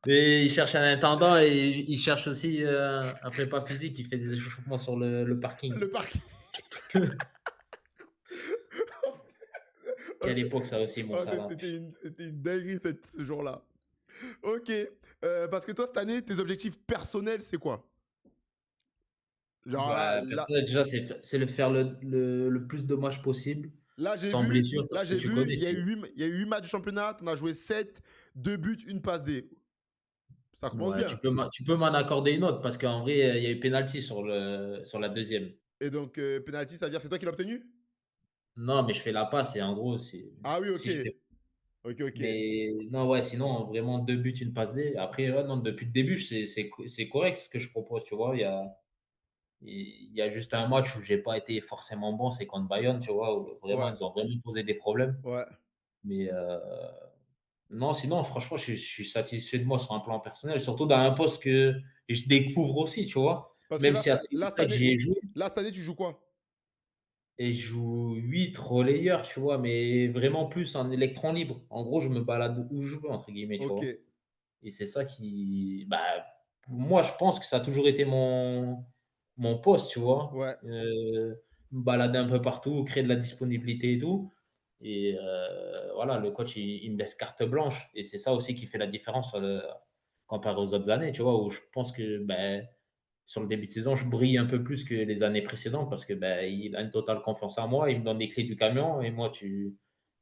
et il cherche un intendant et il cherche aussi, un prépa physique qui fait des échauffements sur le parking. Le parking. Quelle époque ça aussi, mon Oh, Salah. c'était une dinguerie ce jour-là. Ok. Parce que toi, cette année, tes objectifs personnels, c'est quoi? Genre Bah, personnel, déjà, c'est le faire le plus de matchs possible, sans blessure, parce là, que j'ai tu vu, connais, c'est il y a eu 8 matchs de championnat, tu en as joué 7, 2 buts, une passe D. Ça commence ouais, tu bien. peux m'en accorder une autre parce qu'en vrai, il y a eu penalty sur la deuxième. Et donc, penalty, ça veut dire c'est toi qui l'as obtenu? Non, mais je fais la passe et en gros, Ah oui, ok. si je fais Ok, ok. mais non, ouais, sinon, vraiment 2 buts, une passe D. Après, ouais, non, depuis le début, c'est correct ce que je propose, tu vois? Il y a juste un match où j'ai pas été forcément bon, c'est contre Bayonne, tu vois? Où vraiment, Ouais, ils ont vraiment posé des problèmes. ouais. Mais non, sinon, franchement, je suis satisfait de moi sur un plan personnel, surtout dans un poste que je découvre aussi, tu vois? Parce que Même si à Trinidad, j'y ai joué là, cette année, tu joues quoi? et je joue 8 relayeurs, tu vois? Mais vraiment plus en électron libre. En gros, je me balade où je veux, entre guillemets, tu Ok. vois? Et c'est ça qui bah, moi, je pense que ça a toujours été mon poste, tu vois? Ouais. Me balader un peu partout, créer de la disponibilité et tout et voilà, le coach, il me laisse carte blanche et c'est ça aussi qui fait la différence, comparé aux autres années, tu vois? Où je pense que, beh, sur le début de saison, je brille un peu plus que les années précédentes parce que, bah, il a une totale confiance en moi. Il me donne les clés du camion et moi,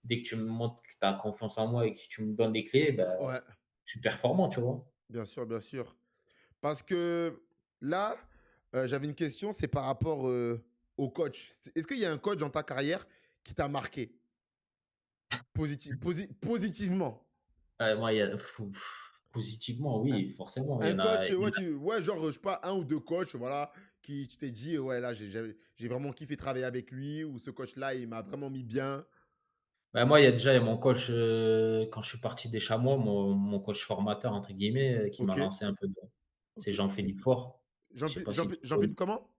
dès que tu me montres que tu as confiance en moi et que tu me donnes les clés, bah, Ouais. je suis performant, tu vois? Bien sûr, bien sûr. Parce que là, j'avais une question, c'est par rapport au coach. Est-ce qu'il y a un coach dans ta carrière qui t'a marqué positivement? Moi, il y a positivement, Un, oui, forcément, il y un en a coach, il y ouais, en a ouais, genre, je sais pas, un ou deux coachs, voilà, qui tu t'es dit, ouais, là, j'ai vraiment kiffé travailler avec lui, ou ce coach-là, il m'a vraiment mis bien. bah, moi, il y a mon coach, quand je suis parti des Chamois, mon coach «formateur» entre guillemets, qui m'a Ok, lancé un peu dedans. C'est ok. Jean-Philippe Faure. Je sais pas si tu Jean-Philippe, comment?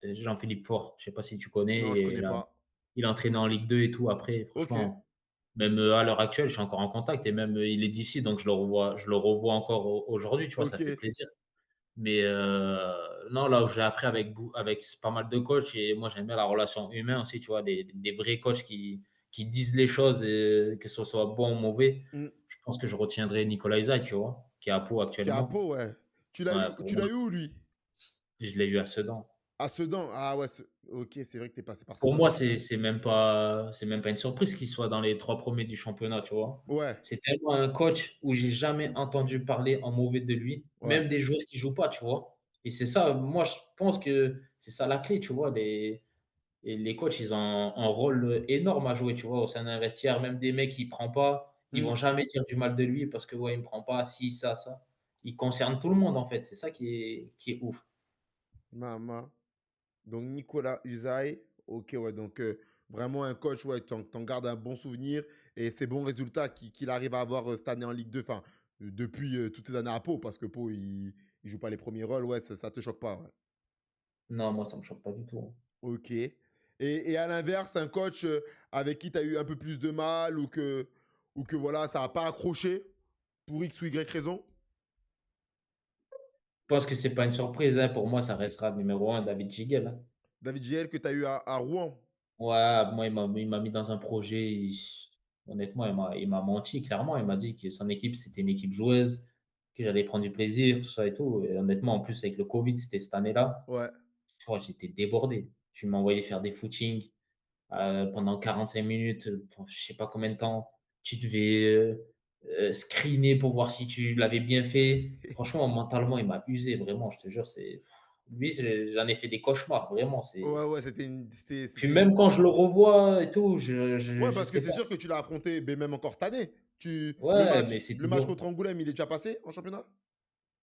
Jean-Philippe Faure, je sais pas si tu connais Non, je et connais pas. il a entraîné en Ligue 2 et tout après, Ok, franchement, même, à l'heure actuelle, je suis encore en contact et même, il est d'ici donc je le revois encore aujourd'hui, tu vois? Ça ok. fait plaisir. Mais, non, là où j'ai appris avec pas mal de coachs et moi j'aime bien la relation humaine aussi, tu vois? Des vrais coachs qui disent les choses et que ce soit bon ou mauvais. Hmm. Je pense que je retiendrai Nicolas Isaac, tu vois? Qui est à Pau Qui est à actuellement. Pau, ouais. Ouais, pour Tu moi, l'as eu où, lui? je l'ai eu à Sedan. À Sedan. Ah ouais, ok, c'est vrai que t'es passé par Pour Sedan. moi, c'est même pas une surprise qu'il soit dans les 3 premiers du championnat, tu vois? Ouais, C'est tellement un coach où j'ai jamais entendu parler en mauvais de lui, ouais. même des joueurs qui jouent pas, tu vois? Et c'est ça, moi, je pense que c'est ça la clé, tu vois? Les coachs, ils ont un rôle énorme à jouer, tu vois? Au sein d'un vestiaire, même des mecs qui prend pas, ils Hmm. vont jamais dire du mal de lui parce que, ouais, il me prend pas, ci, ça, ça. Il concerne tout le monde, en fait, c'est ça qui est ouf. Mama. Donc, Nicolas Usaï. Ok, ouais. Donc, vraiment un coach, ouais, t'en gardes un bon souvenir. Et ces bons résultats qu'il arrive à avoir cette année en Ligue 2, enfin, depuis toutes ces années à Pau, parce que Pau, il joue pas les premiers rôles, ouais, ça te choque pas, ouais. Non, moi, ça me choque pas du tout, hein. Ok. Et à l'inverse, un coach avec qui tu as eu un peu plus de mal ou que voilà, ça n'a pas accroché pour X ou Y raison. Je pense que c'est pas une surprise, hein, pour moi, ça restera numéro un David Giguel, hein. David JL que tu as eu à Rouen. Ouais, moi, il m'a mis dans un projet, honnêtement, il m'a menti clairement. Il m'a dit que son équipe, c'était une équipe joueuse, que j'allais prendre du plaisir, tout ça et tout et honnêtement, en plus, avec le covid, c'était cette année-là. Ouais. Oh, j'étais débordé. Tu m'envoyais faire des footings, pendant 45 minutes, enfin, je sais pas combien de temps. Tu devais, screener pour voir si tu l'avais bien fait. Franchement, mentalement, il m'a usé, vraiment, je te jure, c'est Lui, j'en ai fait des cauchemars, vraiment. Ouais, C'est ouais, Puis c'était... même quand je le revois et tout, Ouais, je parce que sais c'est pas. sûr que tu l'as affronté, mais même encore cette année. Ouais, mais c'est Le match toujours contre Angoulême, il est déjà passé en championnat?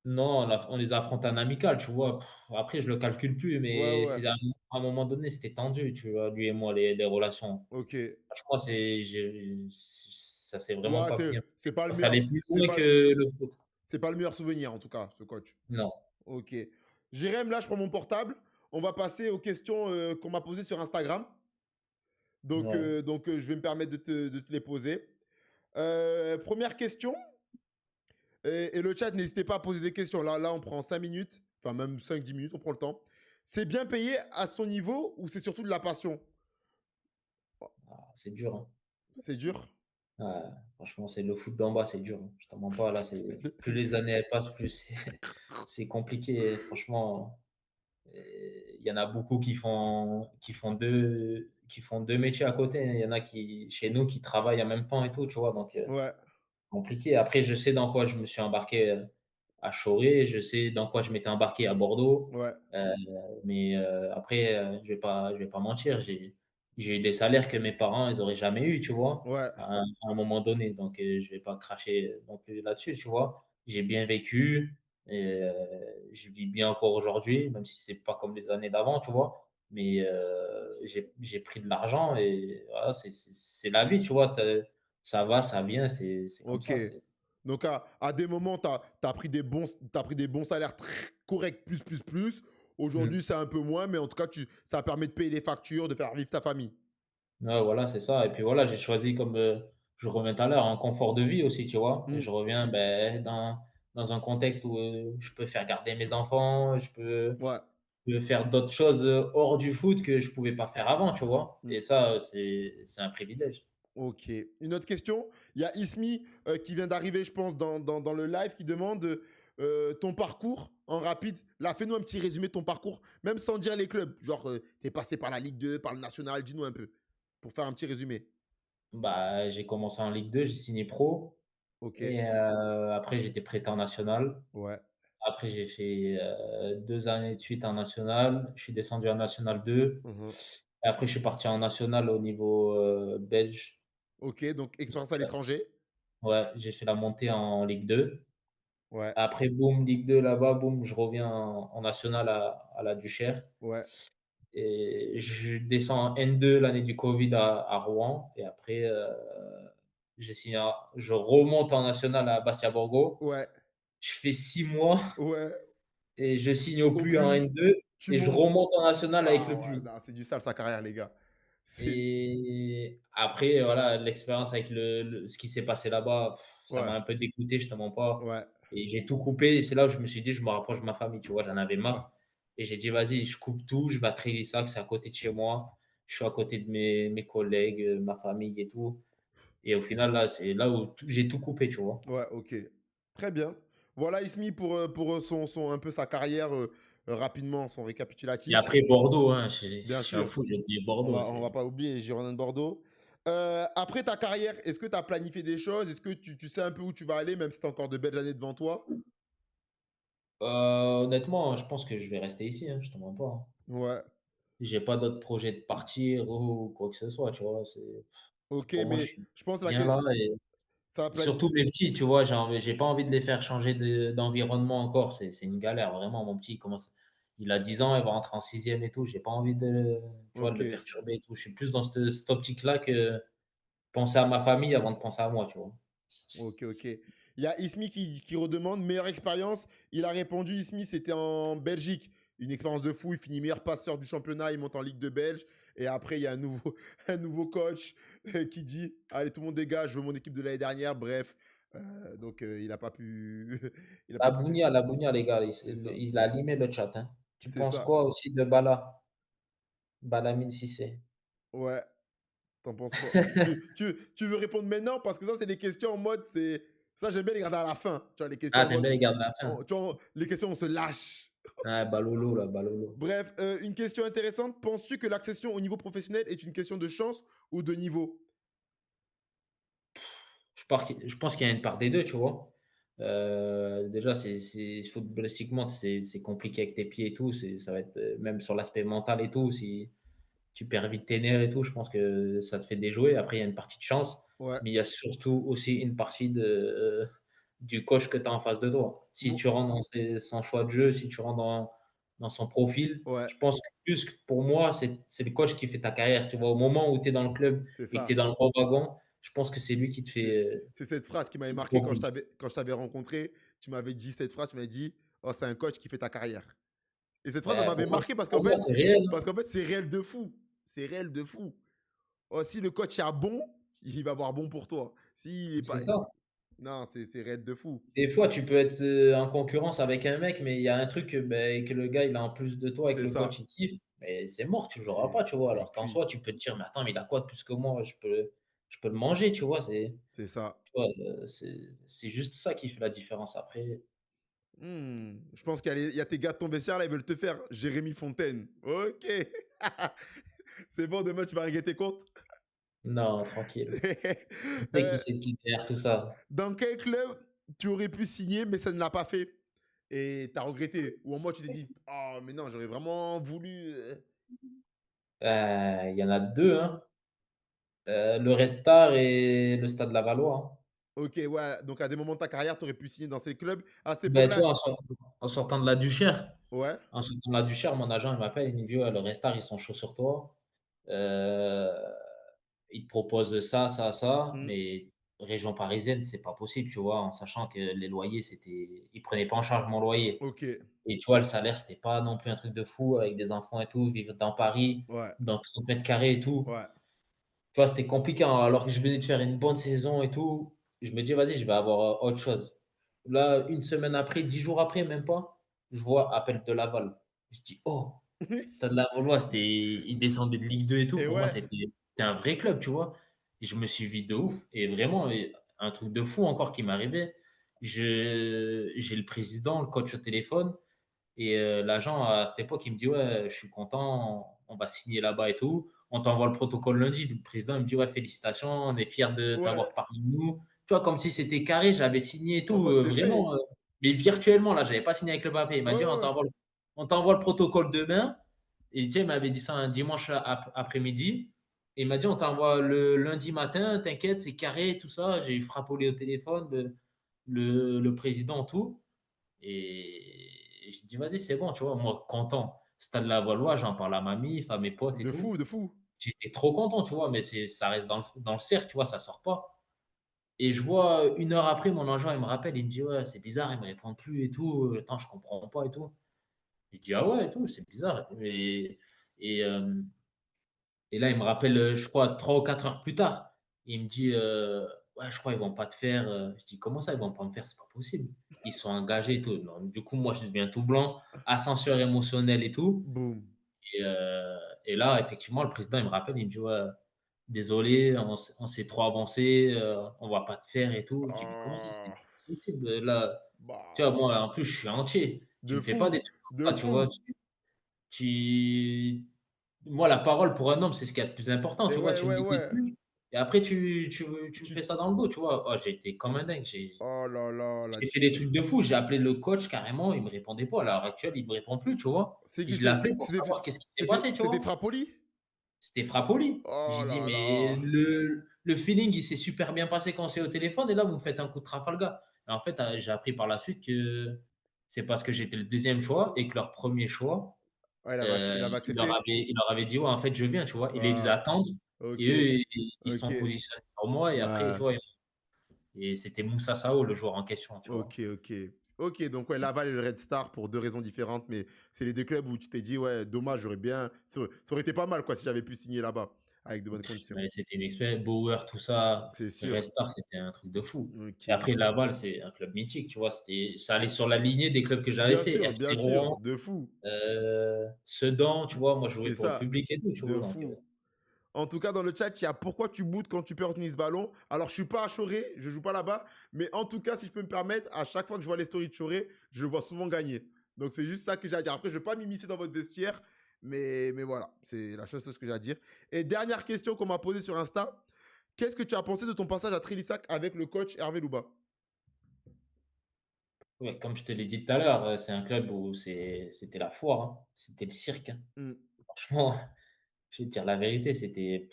non, on les a affrontés en amical, tu vois? Après, je le calcule plus, Ouais, mais ouais. c'est à un moment donné, c'était tendu, tu vois? Lui et moi, les relations. Ok. Franchement, ça s'est vraiment Ouais, pas bien c'est pas le ça meilleur, allait plus loin que le foot. c'est pas le meilleur souvenir, en tout cas, ce coach. Non, Ok. Jérém, là, je prends mon portable. On va passer aux questions qu'on m'a posées sur Instagram. ouais. Je vais me permettre de te les poser. Première question. Et le chat, n'hésitez pas à poser des questions. Là, on prend 5 minutes. Enfin, même 5-10 minutes, on prend le temps. C'est bien payé à son niveau ou c'est surtout de la passion? Ah, c'est dur, hein. C'est dur. Ouais, franchement, c'est le foot d'en bas, c'est dur, hein. Je te mens pas, là, c'est plus les années elles passent, plus c'est compliqué, franchement. Il y en a beaucoup qui font 2 métiers à côté, hein. Il y en a qui chez nous, qui travaillent en même temps et tout, tu vois? Donc Ouais, compliqué. Après, je sais dans quoi je me suis embarqué, à Choré, je sais dans quoi je m'étais embarqué à Bordeaux, ouais, heu, mais après, je vais pas mentir, j'ai eu des salaires que mes parents, ils auraient jamais eu, tu vois? ouais. À un moment donné, donc je vais pas cracher non plus là-dessus, tu vois? J'ai bien vécu et je vis bien encore aujourd'hui, même si c'est pas comme les années d'avant, tu vois? Mais j'ai pris de l'argent et voilà, c'est la vie, tu vois? Ça va, ça vient, c'est comme Ok. ça, c'est Donc, à des moments, tu as pris t'as pris des bons salaires corrects, plus, plus, plus. mmh. Aujourd'hui, c'est un peu moins, mais en tout cas, ça permet de payer les factures, de faire vivre ta famille. Ouais, voilà, c'est ça et puis voilà, j'ai choisi comme, je reviens tout à l'heure, un confort de vie aussi, tu vois? Et Hmm. je reviens, beh, dans un contexte où, je peux faire garder mes enfants, Ouais. je peux faire d'autres choses, hors du foot que je pouvais pas faire avant, tu vois? Hmm. Et ça, c'est un privilège. Ok. Une autre question. Il y a Ismi qui vient d'arriver, je pense, dans le live, qui demande ton parcours en rapide. Là, fais-nous un petit résumé de ton parcours, même sans dire les clubs. Genre, tu es passé par la Ligue 2, par le National, dis-nous un peu, pour faire un petit résumé. Bah, j'ai commencé en Ligue 2, j'ai signé pro Ok. et après j'étais prêté en national. Ouais. Après j'ai fait, 2 années de suite en national. Je suis descendu en national 2 Mhm. et après je suis parti en national au niveau, belge. Ok, donc expérience à l'étranger. Ouais, j'ai fait la montée en Ligue 2. Ouais. Après, boum, Ligue 2 là-bas, boum, je reviens en national à la Duchère Ouais. et je descends en N2 l'année du Covid à Rouen et après, je remonte en national à Bastia-Borgo. Ouais. Je fais 6 mois Ouais. et je signe au Au Puy en Puy, N2 tu et je montes. remonte en national avec Ah le ouais, Puy. non, c'est du sale sa carrière, les gars. C'est. Et après, voilà, l'expérience avec ce qui s'est passé là-bas, ça Ouais. m'a un peu dégoûté, je te mens pas. Ouais. Et j'ai tout coupé. Et c'est là où je me suis dit, je me rapproche de ma famille, tu vois, j'en avais Ouais. marre. Et j'ai dit, vas-y, je coupe tout, je vais à Trélissac, c'est à côté de chez moi. Je suis à côté de mes collègues, ma famille et tout. Et au final, là, c'est là où j'ai tout coupé, tu vois. Ouais, ok. Très bien. Voilà Ismi pour un peu sa carrière rapidement, son Et récapitulatif. après, Bordeaux, hein, je Bien suis un sûr, fou, j'ai oublié Bordeaux. on va pas oublier Girondins de Bordeaux. Après ta carrière, est-ce que tu as planifié des choses? Est-ce que tu sais un peu où tu vas aller, même si tu as encore de belles années devant toi? Honnêtement, je pense que je vais rester ici, hein, je te mens pas, hein. Ouais. J'ai pas d'autre projet de partir ou quoi que ce soit, tu vois. Ok, Pour moi, je mais suis je pense bien là et ça va surtout mes petits, tu vois, j'ai pas envie de les faire changer d'environnement encore. C'est une galère, vraiment. Mon petit, il a 10 ans, il va rentrer en sixième et tout. J'ai pas envie tu vois, de Ok, le perturber et tout. Je suis plus dans cette optique-là que penser à ma famille avant de penser à moi, tu vois. ok, ok. Il y a Ismi qui redemande meilleure expérience. Il a répondu, Ismi, c'était en Belgique. Une expérience de fou. Il finit meilleur passeur du championnat. Il monte en Ligue de Belge. Et après, il y a un nouveau coach qui dit allez, tout le monde dégage, je veux mon équipe de l'année dernière. Bref. Il n'a pas pu. Il a pas pu. La Bounia, les gars, C'est ça. il a limé le chat, hein. Tu C'est penses ça. quoi aussi de Balamine Cissé? Ouais. T'en penses quoi? Tu veux répondre maintenant? Parce que ça, c'est des questions en mode. Ça, j'aime bien les garder à la fin. Tu vois, les questions Ah, en t'aimes mode. bien les gardes de la fin? Tu vois, les questions, on se lâche. Ah, Balolo, là, Balolo. Bref, une question intéressante. Penses-tu que l'accession au niveau professionnel est une question de chance ou de niveau? Je pense qu'il y a une part des 2, tu vois? Déjà, footballistiquement, c'est compliqué avec tes pieds et tout. Ça va être, même sur l'aspect mental et tout, si tu perds vite tes nerfs et tout, je pense que ça te fait déjouer. Après, il y a une partie de chance, Ouais. mais il y a surtout aussi une partie du coach que tu as en face de toi. Si Bon, tu rentres dans son choix de jeu, si tu rentres dans son profil, ouais, je pense que plus que pour moi, c'est le coach qui fait ta carrière. Tu vois, au moment où tu es dans le club c'est et que tu es ça. dans le bon wagon, je pense que c'est lui qui te C'est fait, c'est cette phrase qui m'avait qui te marqué propulse. quand je t'avais rencontré. Tu m'avais dit cette phrase, tu m'avais dit: «Oh, c'est un coach qui fait ta carrière». Et cette phrase, elle m'avait marqué Pour moi, c'est réel, hein. parce qu'en fait, c'est réel de fou. C'est réel de fou. Oh, si le coach a bon, il va avoir bon pour toi. S'il est pas C'est ça. non, c'est réel de fou. Des fois, tu peux être, en concurrence avec un mec, mais il y a un truc, beh, que le gars, il a en plus de toi et que C'est le coach, ça. il kiffe, mais c'est mort, tu joueras pas, tu vois? C'est Alors qu'en cuit. soi, tu peux te dire: «Mais attends, mais il a quoi de plus que moi? Je peux le manger», tu vois? C'est ça. Tu vois, c'est juste ça qui fait la différence. Après, Je pense il y a tes gars de ton vestiaire là, ils veulent te faire Jérémy Fontaine. OK. C'est bon, demain tu vas régler tes comptes? non, tranquille. Je sais qui Heu, c'est qui derrière tout ça. dans quel club tu aurais pu signer, mais ça ne l'a pas fait et tu as regretté? Ou en mode tu t'es dit: «Oh mais non, j'aurais vraiment voulu». Il y en a 2, hein, le Red Star et le Stade Lavallois, hein. OK, ouais, donc à des moments de ta carrière, tu aurais pu signer dans ces clubs. À cette Beh, tu époque-là vois, en sortant de la Duchère ouais, En sortant de la Duchère, mon agent, il m'appelle, il me dit: «Ouais, le Restart, ils sont chauds sur toi. Heu, ils te proposent ça, ça, ça, mmh, mais région parisienne, c'est pas possible», tu vois? En sachant que les loyers, ils prenaient pas en charge mon loyer OK, et tu vois, le salaire, c'était pas non plus un truc de fou avec des enfants et tout, vivre dans Paris, ouais, dans 30 mètres carrés et tout. ouais. Tu vois, c'était compliqué, hein, alors que je venais de faire une bonne saison et tout. Je me dis: «Vas-y, je vais avoir, autre chose». Là, une semaine après, 10 jours après, même pas, je vois appel de Laval. Je dis: «Oh!» Stade Lavallois, ils descendaient de Ligue 2 et tout. Et Pour moi, ouais, c'était un vrai club, tu vois? Et je me suis vu de ouf et vraiment un truc de fou encore qui m'est arrivé. J'ai le président, le coach au téléphone et l'agent à cette époque, il me dit: «Ouais, je suis content, on va signer là-bas et tout. On t'envoie le protocole lundi». Le président, il me dit: «Ouais, félicitations, on est fiers de ouais, t'avoir parmi nous». Tu vois, comme si c'était carré, j'avais signé et en tout, mode c'est fait. vraiment, mais virtuellement, là, j'avais pas signé avec le papier. Il Ouais, m'a dit: ouais, ouais. On t'envoie le protocole demain». Et tu sais, il m'avait dit ça un dimanche après-midi. Et il m'a dit: «On t'envoie le lundi matin, t'inquiète, c'est carré, tout ça». J'ai eu Frappoli au téléphone, le président, tout. Et j'ai dit: «Vas-y, c'est bon», tu vois? Moi, content. Stade Lavallois, j'en parle à ma mif, à mes potes et De tout. fou, de fou. J'étais trop content, tu vois? Mais ça reste dans le cercle, tu vois? Ça sort pas. Et je vois, 1 heure après, mon agent, il me rappelle, il me dit: «Ouais, c'est bizarre, il me répond plus et tout, attends, je comprends pas et tout». Je dis: «Ah ouais et tout, c'est bizarre» et hem et là, il me rappelle, je crois 3 ou 4 heures plus tard. Il me dit: «Ouais, je crois ils vont pas te faire», je dis: «Comment ça, ils vont pas me faire? C'est pas possible. Ils sont engagés et tout». Donc du coup, moi, je deviens tout blanc, ascenseur émotionnel et tout Boum. et là, effectivement, le président, il me rappelle, il me dit: «Ouais, désolé, on s'est trop avancé, on va pas te faire et tout». Je dis: «Mais comment ça, c'est Oh, possible, là?» Tu vois, bah, moi, en plus, je suis entier. Tu de me fais pas fou, des trucs de comme ça, tu vois? fou. Tu Moi, la parole pour un homme, c'est ce qu'il y a de plus important, Et tu vois? ouais, Tu me ouais, dis des ouais. trucs et après tu me Tu fais ça dans le dos, tu vois? Oh, j'ai été comme un dingue. oh là là, J'ai fait des trucs de fou. J'ai appelé le coach carrément, il me répondait pas. À l'heure actuelle, il me répond plus, tu vois? c'est Et qui? je l'ai appelé pour savoir qu'est-ce qui s'était passé, tu C'était vois? Frappoli? C'était Frappoli. Oh J'ai dit: là «Mais là. le feeling, il s'est super bien passé quand on s'est au téléphone et là, vous me faites un coup de Trafalgar». Et en fait, j'ai appris par la suite que c'est parce que j'étais le deuxième choix et que leur premier choix, Ouais, il avait accepté? il leur avait dit: «Ouais, en fait, je viens», tu vois? Il les Ah, attendent et OK, eux, ils se OK. sont positionnés sur moi et après, tu Ouais, vois? Et c'était Moussa Sao, le joueur en question, tu vois? OK, OK. OK, donc ouais, Laval et le Red Star pour 2 raisons différentes, mais c'est les 2 clubs où tu t'es dit: «Ouais, dommage, j'aurais bien ça aurait été pas mal quoi si j'avais pu signer là-bas, avec de bonnes conditions». Mais c'était une expérience. Bauer, tout ça, C'est sûr. Restart, c'était un truc de fou. Et OK. après Laval, c'est un club mythique, tu vois? Ça allait sur la lignée des clubs que j'avais fait. Bien RC sûr, Rouen, de fou. Sedan, tu vois? Moi, je jouais C'est pour le ça, public et tout, tu vois? de Donc fou. En tout cas, dans le chat, il y a pourquoi tu boudes quand tu perds au tennis ballon. Alors, je suis pas à Choré, je joue pas là-bas, mais en tout cas, si je peux me permettre, à chaque fois que je vois les stories de Choré, je le vois souvent gagner. Donc, c'est juste ça que j'ai à dire. Après, je vais pas m'immiscer dans votre vestiaire, mais voilà, c'est la chose que j'ai à dire. Et dernière question qu'on m'a posée sur Insta. Qu'est-ce que tu as pensé de ton passage à Trélissac avec le coach Hervé Louba? Ouais, comme je te l'ai dit tout à l'heure, c'est un club où c'était la foire, hein. C'était le cirque, hein. Mmh. Franchement, je vais te dire la vérité, c'était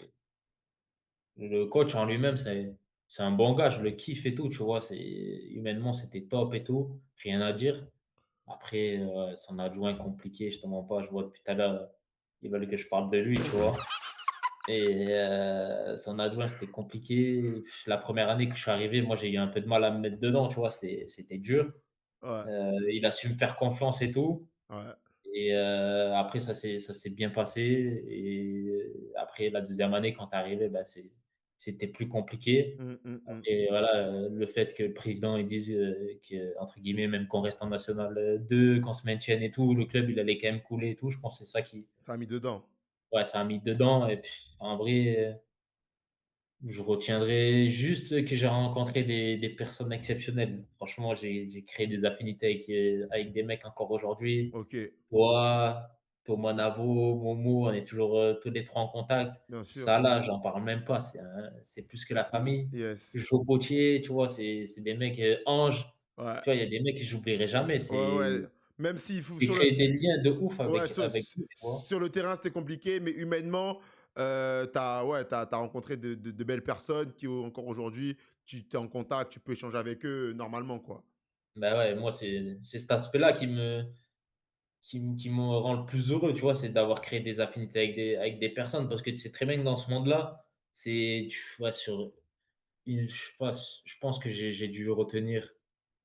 le coach en lui-même, c'est un bon gars, je le kiffe et tout, tu vois? Humainement, c'était top et tout, rien à dire. Après, son adjoint compliqué, je te mens pas, je vois depuis tout à l'heure, ils veulent que je parle de lui, tu vois? Et son adjoint, c'était compliqué. La première année que je suis arrivé, moi, j'ai eu un peu de mal à me mettre dedans, tu vois? C'était dur. Ouais, Il a su me faire confiance et tout. ouais. Et après, ça s'est bien passé. Et après, la deuxième année, quand tu es arrivé, bah, c'était plus compliqué. Mmh, mmh, mmh. Et voilà, le fait que le président il dise que, entre guillemets, même qu'on reste en National 2, qu'on se maintienne et tout, le club, il allait quand même couler et tout. Je pense que c'est ça qui, Ça a mis dedans. ouais, ça a mis dedans. Et puis, en vrai, je retiendrai juste que j'ai rencontré des personnes exceptionnelles. Franchement, j'ai créé des affinités avec des mecs encore aujourd'hui. OK, Toi, Thomas Navo, Momo, on est toujours, tous les 3 en contact. bien sûr. Salah, j'en parle même pas, c'est plus que la famille. Yes. Jo Potier, tu vois, c'est des mecs, Ange, Ouais. tu vois, il y a des mecs que j'oublierai jamais. Ouais, ouais. Même s'il faut J'ai sur le créé des liens de ouf ouais, avec eux, tu vois? sur le terrain, c'était compliqué, mais humainement, tu as rencontré de belles personnes qui, encore aujourd'hui, tu es en contact, tu peux échanger avec eux, normalement, quoi. Bah, ouais, moi, c'est cet aspect-là qui me rend le plus heureux, tu vois? C'est d'avoir créé des affinités avec des personnes parce que tu sais très bien que dans ce monde-là, tu vois, je pense que j'ai dû retenir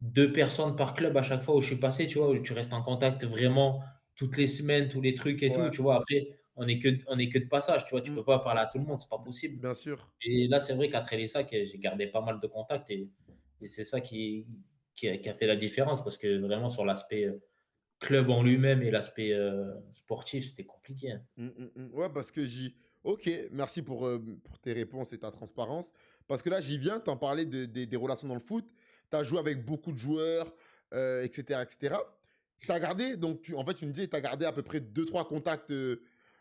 2 personnes par club à chaque fois où je suis passé, tu vois? Où tu restes en contact vraiment toutes les semaines, tous les trucs et tout, Ouais. tu vois? Après, on est que de passage, tu vois? Tu Mmh. peux pas parler à tout le monde, c'est pas possible. Bien sûr. Et là, c'est vrai qu'à Trélessac, j'ai gardé pas mal de contacts et c'est ça qui a fait la différence parce que vraiment sur l'aspect, club en lui-même et l'aspect, sportif, c'était compliqué, hein. Mmh, mmh, mmh. Ouais, parce que j'y OK, merci pour tes réponses et ta transparence. Parce que là, j'y viens, tu en parlais des relations dans le foot. Tu as joué avec beaucoup de joueurs, et cetera, et cetera. Tu as gardé donc en fait, tu me disais, tu as gardé à peu près deux trois contacts,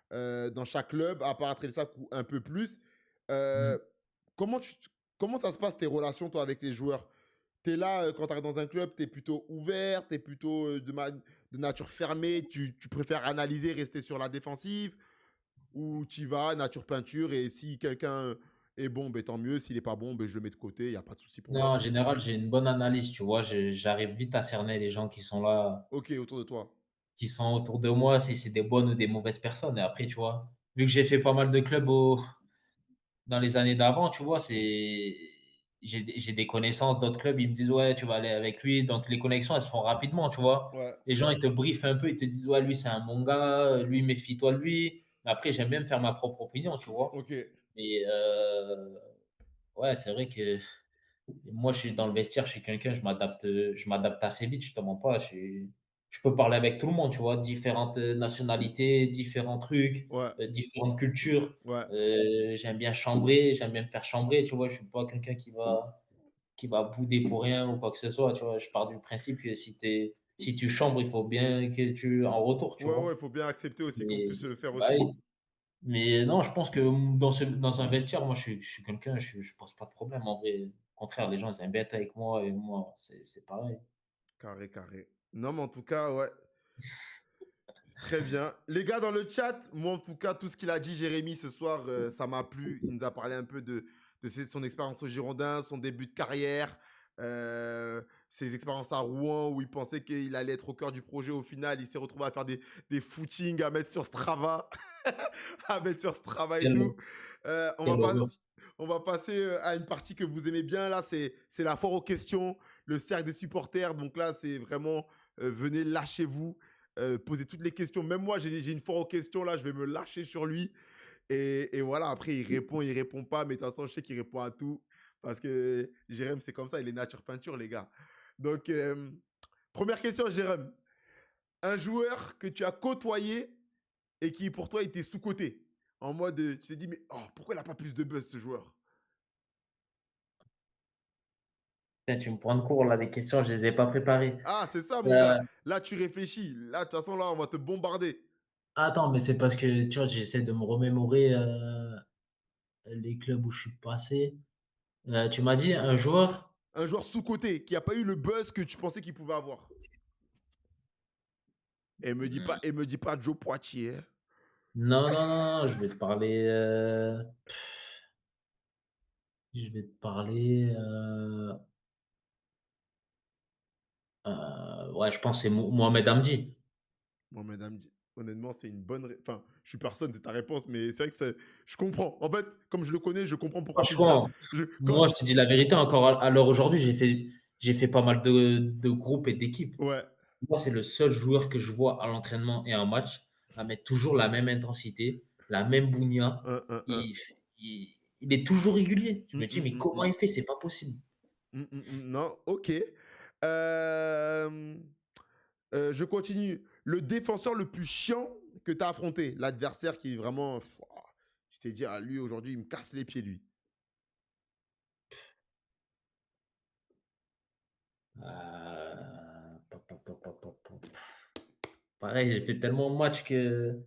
dans chaque club, à part Trelsac ou un peu plus. Mmh. Heu, comment tu comment ça se passe tes relations, toi, avec les joueurs? Tu es là, quand tu arrives dans un club, tu es plutôt ouvert, tu es plutôt, de nature fermée, tu préfères analyser, rester sur la défensive? Ou tu y vas, nature peinture, et si quelqu'un est bon, ben, tant mieux. S'il est pas bon, ben, je le mets de côté, il y a pas de souci pour Non, moi, en quoi. général, j'ai une bonne analyse, tu vois? J'arrive vite à cerner les gens qui sont là, OK, autour de toi. qui sont autour de moi, si c'est des bonnes ou des mauvaises personnes. Et après, tu vois, vu que j'ai fait pas mal de clubs dans les années d'avant, tu vois, j'ai des connaissances d'autres clubs, ils me disent: «Ouais, tu vas aller avec lui». Donc les connexions, elles se font rapidement, tu vois? Ouais, Les gens, ils te briefent un peu, ils te disent: «Ouais, lui, c'est un bon gars, lui, méfie-toi de lui». Mais après, j'aime bien me faire ma propre opinion, tu vois? OK. Et ouais, c'est vrai que moi, je suis dans le vestiaire, je suis quelqu'un, je m'adapte assez vite, je te mens pas. Je peux parler avec tout le monde, tu vois? Différentes, nationalités, différents trucs, Ouais, différentes cultures. ouais. J'aime bien chambrer, j'aime bien me faire chambrer, tu vois? Je suis pas quelqu'un qui va bouder pour rien ou quoi que ce soit, tu vois? Je pars du principe que si tu chambres, il faut bien que tu en retour, tu Ouais, ouais, vois? il faut bien accepter aussi qu'on Mais puisse le faire bah, aussi. oui. Mais non, je pense que, dans un vestiaire, moi, je suis quelqu'un, je pose pas de problème en vrai. Au contraire, les gens, ils aiment bien être avec moi et moi, c'est pareil. Carré, carré. Non, mais en tout cas, ouais, très bien. Les gars dans le chat, moi, en tout cas, tout ce qu'il a dit, Jérémy, ce soir, ça m'a plu. Il nous a parlé un peu de son expérience au Girondin, son début de carrière, ses expériences à Rouen où il pensait qu'il allait être au cœur du projet. Au final, il s'est retrouvé à faire des footings à mettre sur Strava, à mettre sur Strava et Quelle tout. On va quelle pas, horreur. on va passer à une partie que vous aimez bien. Là, c'est la foire aux questions, le cercle des supporters. Donc là, c'est vraiment, venez, lâchez-vous. Poser toutes les questions. Même moi, j'ai une foire aux questions là, je vais me lâcher sur lui. Et voilà, après, il répond pas, mais de toute façon, je sais qu'il répond à tout. Parce que Jérém, c'est comme ça, il est nature peinture, les gars. Donc, première question, Jérém. Un joueur que tu as côtoyé et qui, pour toi, était sous-coté. En mode, tu t'es dit, mais oh, pourquoi il n'a pas plus de buzz, ce joueur? Putain, tu me prends de court là, les questions, je les ai pas préparées. Ah, c'est ça, mon gars. Heu, Là, tu réfléchis. Là, de toute façon, là, on va te bombarder. attends, mais c'est parce que, tu vois, j'essaie de me remémorer, les clubs où je suis passé. Tu m'as dit un joueur? Un joueur sous-coté qui a pas eu le buzz que tu pensais qu'il pouvait avoir. Hmm. Et me dis pas Joe Poitier, hein. Non, non, non, non, je vais te parler. Je vais te parler. Ouais, je pense que c'est Mohamed Hamdi. Moi, madame, honnêtement, c'est une bonne. Enfin, je suis personne, c'est ta réponse, mais c'est vrai que je comprends. En fait, comme je le connais, je comprends pourquoi tu dis ça. Franchement, Quand... moi, je te dis la vérité, encore à l'heure aujourd'hui, j'ai fait pas mal de groupes et d'équipes. Ouais. Moi, c'est le seul joueur que je vois à l'entraînement et en match à mettre toujours la même intensité, la même bougnat. Un. Il, il, il est toujours régulier. Je me dis, mais comment Mm. il fait? C'est pas possible. Non, ok. Je continue. Le défenseur le plus chiant que tu as affronté, l'adversaire qui est vraiment. Je t'ai dit, ah, lui, aujourd'hui, il me casse les pieds, lui. Pop. Pareil, j'ai fait tellement de matchs que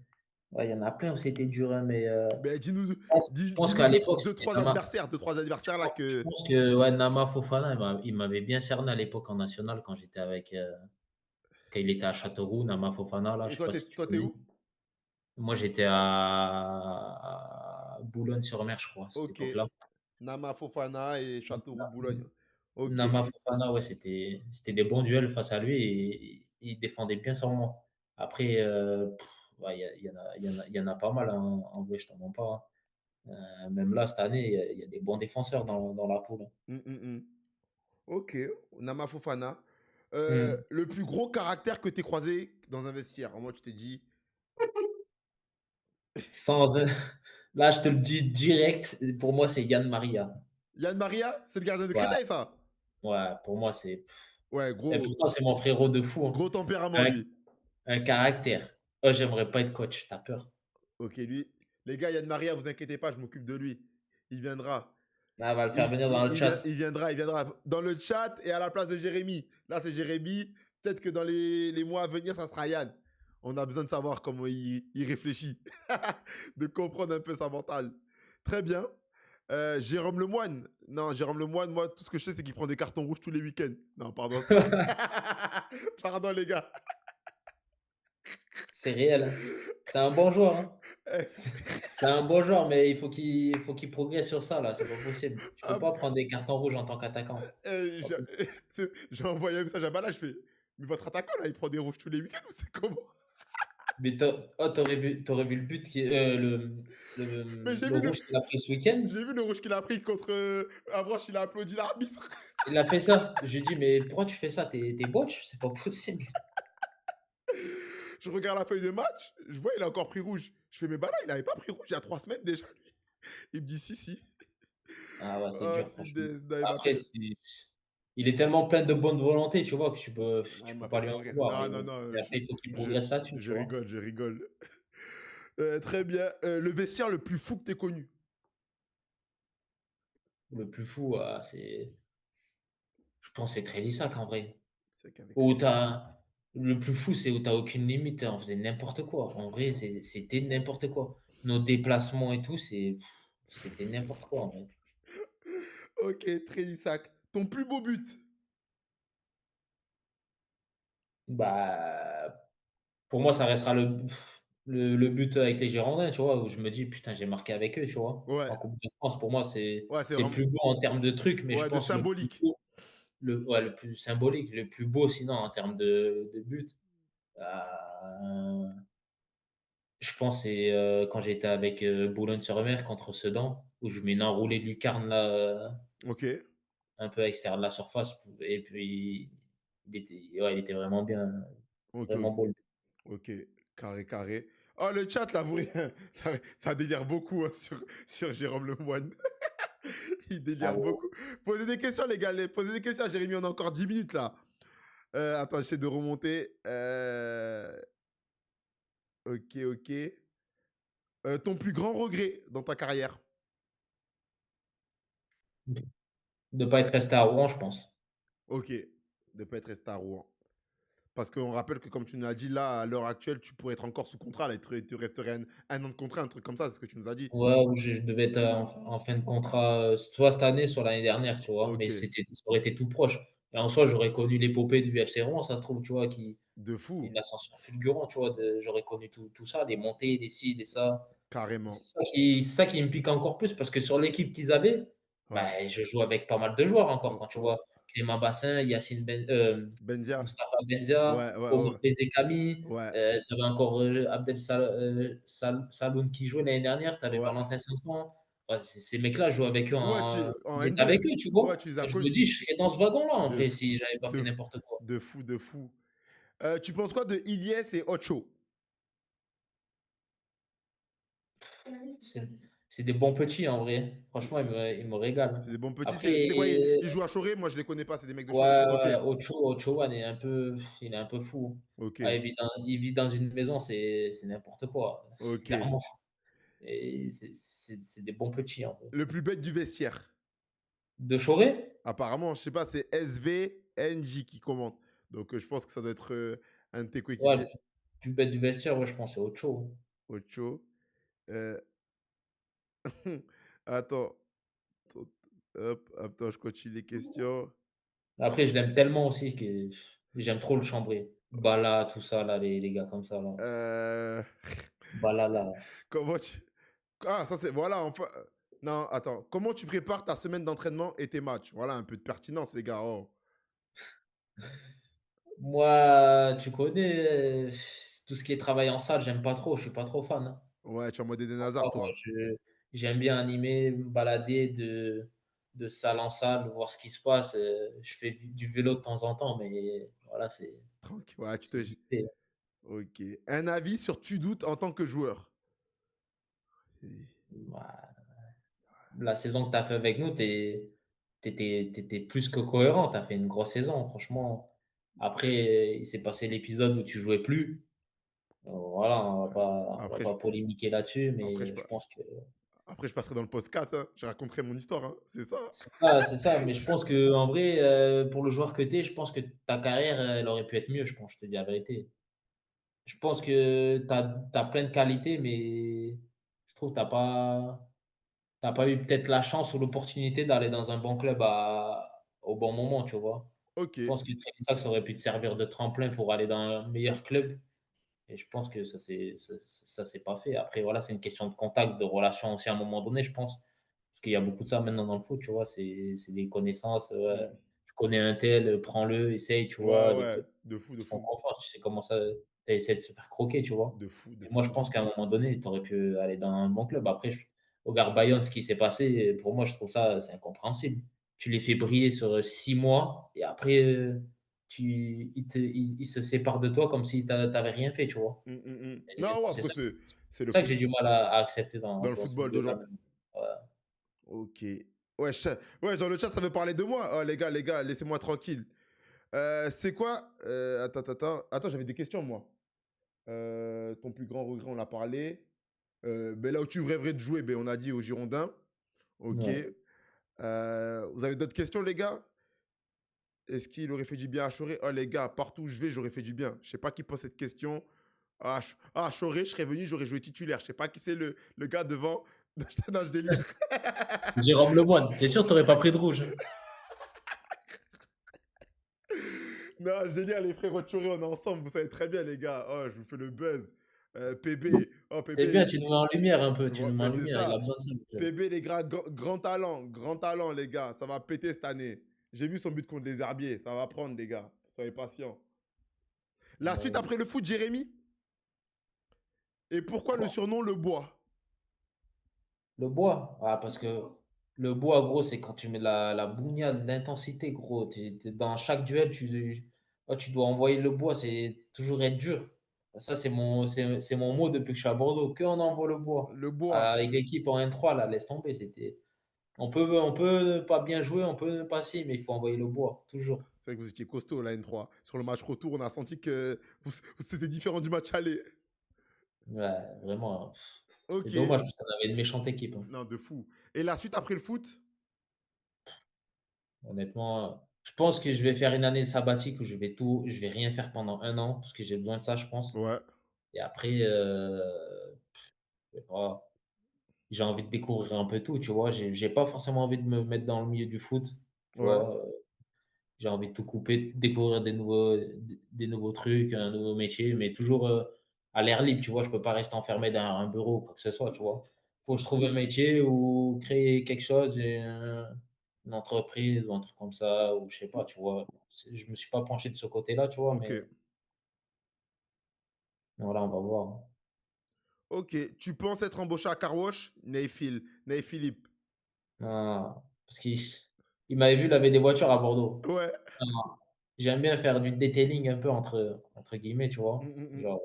ouais, il y en a plein où c'était dur, hein, mais Ben, je pense dis-nous qu'à l'époque, c'était Nama. deux, trois adversaires là Je que. pense que ouais, Nama Fofana, il m'avait bien cerné à l'époque en national quand j'étais quand il était à Châteauroux, Nama Fofana, là, Et je sais pas si tu toi, t'es connais. où? Moi, j'étais à Boulogne-sur-Mer, je crois, à cette Ok. époque-là. Nama Fofana et Châteauroux Boulogne. Ok. Nama Fofana, ouais, c'était des bons duels face à lui et il défendait bien sur moi. Après, ouais, il y en a pas mal, hein, en vrai, je t'en mens pas, hein. Même là, cette année, il y a des bons défenseurs dans la poule, hein. Mm. Ok. Nama Fofana. Mmh. Le plus gros caractère que tu croisé dans un vestiaire. Moi, tu t'es dit. Sans, là, je te le dis direct, pour moi, c'est Yann Maria. Yann Maria, c'est le gardien de Ouais, Créteil, ça. ouais, pour moi, c'est. Ouais, Et pourtant, c'est mon frérot de fou, hein. gros tempérament, Un, lui. un caractère. Oh, j'aimerais pas être coach, t'as peur? Ok, lui. Les gars, Yann Maria, vous inquiétez pas, je m'occupe de lui. Il viendra. Là, on va le faire venir dans le chat. Il viendra dans le chat et à la place de Jérémy. Là, c'est Jérémy. Peut-être que dans les mois à venir, ça sera Yann. On a besoin de savoir comment il réfléchit, de comprendre un peu sa mentale. Très bien. Jérôme Lemoine. Non, Jérôme Lemoine, moi, tout ce que je sais, c'est qu'il prend des cartons rouges tous les week-ends. Non, pardon. Pardon, les gars. C'est réel, hein. C'est un bon joueur, hein. C'est c'est un bon joueur, mais il faut qu'il progresse sur ça, là, c'est pas possible. Tu peux Ah, pas prendre des cartons rouges en tant qu'attaquant. Pas possible. j'ai envoyé un message à Bala, je fais, mais votre attaquant, là, il prend des rouges tous les week-ends ou c'est comment? Mais tu vu le but le Mais le rouge qu'il a pris ce week-end? j'ai vu le rouge qu'il a pris contre Avranches, il a applaudi l'arbitre. Il a fait ça. Je lui ai dit: «Mais pourquoi tu fais ça? Tu es botch? C'est pas possible». Je regarde la feuille de match, je vois, il a encore pris rouge. Je fais, mais Bala, il avait pas pris rouge il y a 3 semaines déjà, lui. Il me dit, si, si. Ah ouais, c'est Oh, dur franchement. punaise, non, il m'a Après fait. il est tellement plein de bonne volonté, tu vois, que tu peux Ah, il tu m'a peux fait pas lui trop en rire. vouloir, Non, non, non, mais après il faut qu'il progresse là-dessus, tu vois? je rigole. Très bien. Le vestiaire le plus fou que t'aies connu. Le plus fou, je pense c'est Crélissac en vrai. C'est qu'avec Où lui. tu Le plus fou, c'est où tu aucune limite, on faisait n'importe quoi. En vrai, c'était n'importe quoi. Nos déplacements et tout, c'était n'importe quoi en vrai. Ok, Trélissac. Ton plus beau but. Bah, pour moi, ça restera le but avec les Girondins, tu vois? Où je me dis: «Putain, j'ai marqué avec eux», tu vois? Ouais, En coupe de France, pour moi, c'est ouais, c'est c'est vraiment. plus beau en termes de trucs, mais je Ouais, de pense le plus symbolique. beau, ouais, le plus symbolique, le plus beau sinon en termes de but, heu, je pense c'est, quand j'étais avec, Boulogne-sur-Mer contre Sedan, où je mets une enroulée de lucarne là, Ok, un peu à l'extérieur de la surface et puis il était vraiment bien, ok, vraiment beau le but. ok. Carré, carré. Oh, le chat, là, vous, ça délire beaucoup hein, sur Jérôme Lemoine. Il Ah délire ouais. beaucoup. Posez des questions, les gars. Posez des questions à Jérémy. On a encore 10 minutes, là. Attends, j'essaie de remonter. Ok, ok. Ton plus grand regret dans ta carrière. De pas être resté à Rouen, je pense. Ok. De ne pas être resté à Rouen. Parce qu'on rappelle que comme tu nous as dit là, à l'heure actuelle, tu pourrais être encore sous contrat là, il te resterait un an de contrat, un truc comme ça, c'est ce que tu nous as dit? Ouais, où je devais être en fin de contrat, soit cette année, soit l'année dernière, tu vois? Mais OK, ça aurait été tout proche et en soi, j'aurais connu l'épopée du FC Rouen, ça se trouve, tu vois? Qui de fou, une ascension fulgurante, tu vois? J'aurais connu tout ça, des montées, des ci, des ça. carrément. C'est ça qui me pique encore plus parce que sur l'équipe qu'ils avaient, Ouais. bah, je joue avec pas mal de joueurs encore O quand tu o vois Clément Bassin, Benzia? Mustapha Benzia, Ouais, ouais, Omar ouais, Bezekami, ouais, tu avais encore, Saloum qui jouait l'année dernière, tu avais ouais. Valentin Sanson. Ouais, ces mecs-là, je jouais avec eux Ouais, tu en j'étais N2? avec eux, tu Ouais, vois? tu les as Je connus me dis: «Je serais dans ce wagon-là en de vrai fou si j'avais pas fait de fou n'importe quoi». de fou de fou. Tu penses quoi de Ilyes et Ocho? C'est c'est des bons petits en vrai. Franchement, ils me régalent. C'est des bons petits, Après c'est quoi? Ils jouent à Choré? Moi, je les connais pas, c'est des mecs de ouais, Choré? OK, ouais, Ochoa il est un peu fou. Ah, OK, il vit dans une maison, c'est n'importe quoi, OK. clairement et c'est des bons petits, en vrai. Le plus bête du vestiaire? De Choré? Apparemment, je sais pas, c'est SVNJ qui commente. Donc, je pense que ça doit être, un de tes Ouais, le coéquipiers. plus bête du vestiaire, ouais, je pense c'est Ocho. Ocho, heu, attends, attends, hop, attends, je continue les questions. Après, je l'aime tellement aussi que j'aime trop le chambrer. Bala, tout ça là, les gars comme ça là. Heu, Bala là. comment tu ah ça c'est voilà, enfin, non, attends. Comment tu prépares ta semaine d'entraînement et tes matchs? Voilà, un peu de pertinence les gars, oh. Moi, tu connais, tout ce qui est travail en salle, j'aime pas trop, je suis pas trop fan, hein. Ouais, tu es en mode Eden Enfin, Hazard moi, toi? j'aime bien animer, me balader de salle en salle, voir ce qui se passe. Je fais du vélo de temps en temps, mais voilà, Tranquille, ouais, tu te c'est vite fait. OK. Un avis sur Tu doutes en tant que joueur? Et Bah, la saison que tu as fait avec nous, tu étais plus que cohérent. Tu as fait une grosse saison, franchement. Après, il s'est passé l'épisode où tu jouais plus. Voilà, on va après je pas polémiquer là-dessus, après je mais je pa pense que après je passerai dans le post 4, hein. Je raconterai mon histoire, hein, c'est ça? c'est ça, mais je pense qu'en vrai, pour le joueur que tu es, je pense que ta carrière, elle aurait pu être mieux, je pense, je te dis la vérité. Je pense que tu as plein de qualités, mais je trouve que tu pas eu peut-être la chance ou l'opportunité d'aller dans un bon club au bon moment, tu vois? Je OK. pense que Trélissac, ça aurait pu te servir de tremplin pour aller dans un meilleur club et je pense que ça s'est pas fait. Après voilà, c'est une question de contact, de relation aussi à un moment donné, je pense. Parce qu'il y a beaucoup de ça maintenant dans le foot, tu vois? C'est des connaissances, Mmh. tu connais un tel, prends-le, essaye, tu Ouais, vois? Les ouais, clubs de fou, de se font fou. confiance, tu sais comment ça essaie de se faire croquer, tu vois? De fou, de Et moi, fou, je de pense fou. qu'à un moment donné, tu aurais pu aller dans un bon club. Après, au regarde Bayonne, ce qui s'est passé, pour moi, je trouve ça, c'est incompréhensible. Tu les fais briller sur 6 mois et après, ils se séparent de toi comme si tu avais rien fait, tu vois? Mmh, mmh, mmh. Et Non, ouais, moi, après c'est le c'est ça que foot j'ai du mal à accepter dans le dans ce football milieu-là d'aujourd'hui. même. Ouais. OK. Ouais, ouais, dans le chat, ça veut parler de moi. Oh les gars, laissez-moi tranquille. C'est quoi, attends, j'avais des questions moi. Ton plus grand regret, on l'a parlé. Beh, là où tu rêverais de jouer, beh, on a dit aux Girondins. OK. Ouais. Vous avez d'autres questions les gars? Est-ce qu'il aurait fait du bien à Choré? Oh les gars, partout où je vais, j'aurais fait du bien. Je sais pas qui pose cette question. Choré, je serais venu, j'aurais joué titulaire. Je sais pas qui c'est le gars devant. Non, je délire. Jérôme Lemoine, c'est sûr, tu aurais pas pris de rouge, hein? Non, je délire, les frérots de Choré, on est ensemble. Vous savez très bien, les gars. Oh, je vous fais le buzz. PB. Oh, C'est bien, PB. tu nous mets en lumière un peu, tu nous mets Mais en c'est lumière, il a ça. besoin de ça, le jeune. PB, les gars, grand talent, les gars. Ça va péter cette année. J'ai vu son but contre les Herbiers. Ça va prendre, les gars. Soyez patients. La suite Ouais. après le foot, Jérémy. Et pourquoi le surnom Le Bois? Le bois, ah, parce que le bois, gros, c'est quand tu mets la bougnade, l'intensité, gros. Dans chaque duel, tu dois envoyer le bois, c'est toujours être dur. Ça, c'est mon mot depuis que je suis à Bordeaux, qu'on envoie le bois. Le Bois. Avec l'équipe en N3, là, laisse tomber. On peut pas bien jouer, on peut pas si, mais il faut envoyer le bois, toujours. C'est vrai que vous étiez costaud, la N3. Sur le match retour, on a senti que c'était différent du match aller. Ouais, vraiment, c'est Ok. dommage parce qu'on avait une méchante équipe, hein. Non, de fou. Et la suite après le foot? Honnêtement. Je pense que je vais faire une année sabbatique où je vais rien faire pendant 1 an parce que j'ai besoin de ça, je pense. Ouais, Et après, je sais pas, j'ai envie de découvrir un peu tout, tu vois? J'ai pas forcément envie de me mettre dans le milieu du foot, tu ouais, vois? J'ai envie de tout couper, découvrir des nouveaux trucs, un nouveau métier, mais toujours, à l'air libre, tu vois? Je peux pas rester enfermé derrière un bureau ou quoi que ce soit, tu vois? Faut que je trouve un métier ou créer quelque chose et une entreprise ou un truc comme ça ou je sais pas, tu vois? Je me suis pas penché de ce côté-là, tu vois? ok. Mais voilà, on va voir. Ok, tu penses être embauché à Car Wash? Ney Philippe. Ah, parce qu'il m'avait vu laver des voitures à Bordeaux. Ouais. Ah, j'aime bien faire du detailing un peu entre guillemets, tu Mm, vois? mm, mm. Genre,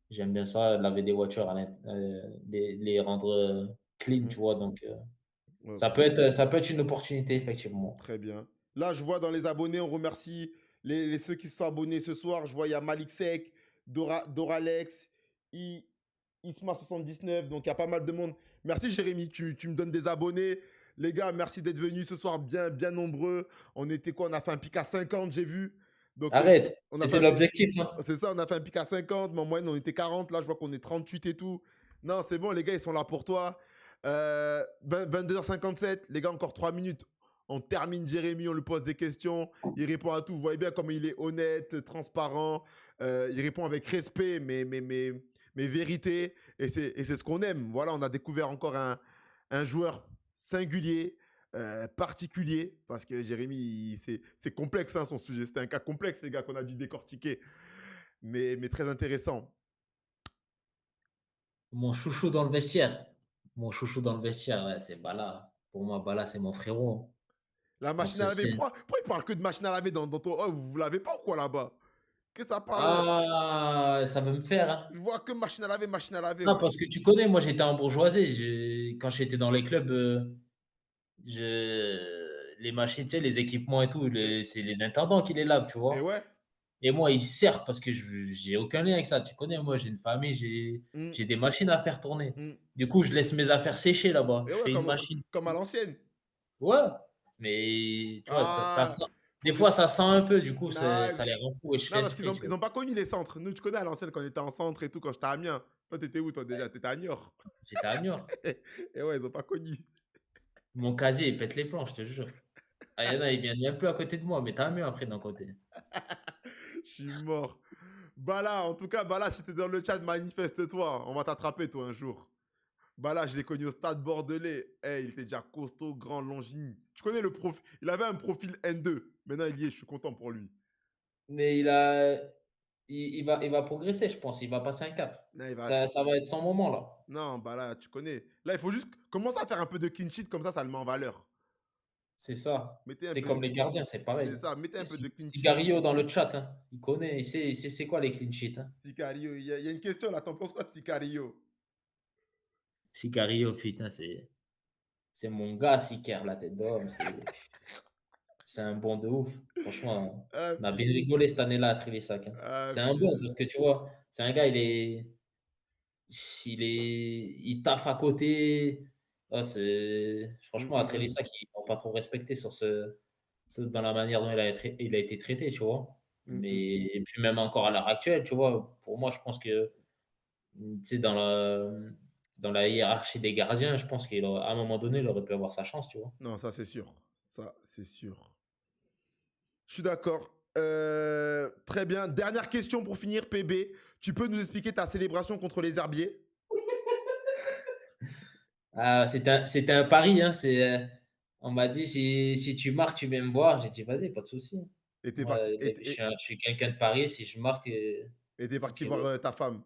j'aime bien ça, laver des voitures les rendre, clean, Mm. tu vois? Donc, Ouais, ça peut être une opportunité effectivement. très bien. Là, je vois dans les abonnés, on remercie ceux qui se sont abonnés ce soir. Je vois, il y a Malik Sek, Doralex, I, Isma79. Donc, il y a pas mal de monde. Merci, Jérémy. Tu me donnes des abonnés. Les gars, merci d'être venus ce soir bien, bien nombreux. On était quoi? On a fait un pic à 50, j'ai vu. Donc, Arrête, on a fait c'était un pic. l'objectif, hein. C'est ça, on a fait un pic à 50. Mais en moyenne, on était 40. Là, je vois qu'on est 38 et tout. Non, c'est bon, les gars, ils sont là pour toi. 22h57, les gars, encore 3 minutes. On termine Jérémy, on lui pose des questions, il répond à tout. Vous voyez bien comme il est honnête, transparent, il répond avec respect, mais vérité. Et c'est ce qu'on aime. Voilà, on a découvert encore un joueur singulier, particulier, parce que Jérémy, c'est complexe hein, son sujet. C'était un cas complexe, les gars, qu'on a dû décortiquer, mais très intéressant. Mon chouchou dans le vestiaire mon chouchou dans le vestiaire, ouais, c'est Bala. Pour moi, Bala, c'est mon frérot. La On machine se à laver, sait. pourquoi il parle que de machine à laver dans ton... Oh, vous l'avez pas ou quoi là-bas? Que ça parle... Ah, ça veut me faire, hein. Je vois que machine à laver. Non, parce que tu connais, moi, j'étais en bourgeoisie. Quand j'étais dans les clubs, les machines, tu sais, les équipements et tout, Et, c'est les intendants qui les lavent, tu et vois. ouais. Et moi, ils servent parce que j'ai aucun lien avec ça. Tu connais, moi, j'ai une famille, Mm, j'ai des machines à faire tourner. mm. Du coup, je laisse mes affaires sécher là-bas. Et Je ouais, fais une machine. comme à l'ancienne. Ouais, mais tu vois, ça Ah, sent. Des faut des... fois, ça sent un peu. Du coup, Nah, ça les rend fous et je non, fais parce qu'ils exprès, ont, tu ils vois. ont pas connu les centres. Nous, tu connais à l'ancienne quand on était en centre et tout, quand j'étais à Amiens. Toi, t'étais où, toi, Ouais, déjà? T'étais à Niort. j'étais à Niort. Et ouais, ils ont pas connu. Mon casier, il pète les plombs, je te jure. Ah, il y en a, ils viennent même plus à côté de moi, mais tant mieux après d'un côté. Je suis mort. Bala, en tout cas, Bala, si t'es dans le chat, manifeste-toi. On va t'attraper, toi, un jour. Bala, je l'ai connu au stade bordelais. Eh, il était déjà costaud, grand, longiligne. Tu connais le profil. Il avait un profil N2. Maintenant, il y est, je suis content pour lui. Mais il va progresser, je pense. Il va passer un cap. Non, il va... Ça va être son moment là. non, Bala, tu connais. Là, il faut juste commencer à faire un peu de clean sheet, comme ça le met en valeur. C'est ça. Mettez un C'est peu. comme les gardiens, c'est pareil. C'est ça, mettez un Et peu de clean sheet. Sigario dans le chat, hein, il connaît, il sait c'est quoi les clean sheets, hein. Sicario, il y a une question là, t'en penses quoi de Sicario? Sicario, putain, c'est mon gars, Siker, la tête d'homme. C'est un bon de ouf. Franchement, Ah, on a bien putain. rigolé cette année-là à Trélissac, hein. Ah, C'est un bon putain. parce que tu vois, c'est un gars, il taffe à côté. Ah, Hum, franchement, à hum, hum. Trélissac, ils l'ont pas trop respecté dans la manière dont il a été traité, tu vois. Hum, hum. Mais et puis même encore à l'heure actuelle, tu vois, pour moi, je pense que tu sais, dans la hiérarchie des gardiens, je pense qu'à un moment donné, il aurait pu avoir sa chance, tu vois. Non, ça c'est sûr. Ça c'est sûr. Je suis d'accord. Très bien. Dernière question pour finir, PB. Tu peux nous expliquer ta célébration contre les herbiers? Ah, c'était un pari, hein. On m'a dit si tu marques, tu viens me voir. J'ai dit vas-y, pas de souci. Et t'es Moi, parti, je suis quelqu'un de Paris. Si je marque, et t'es c'est parti que voir ta femme.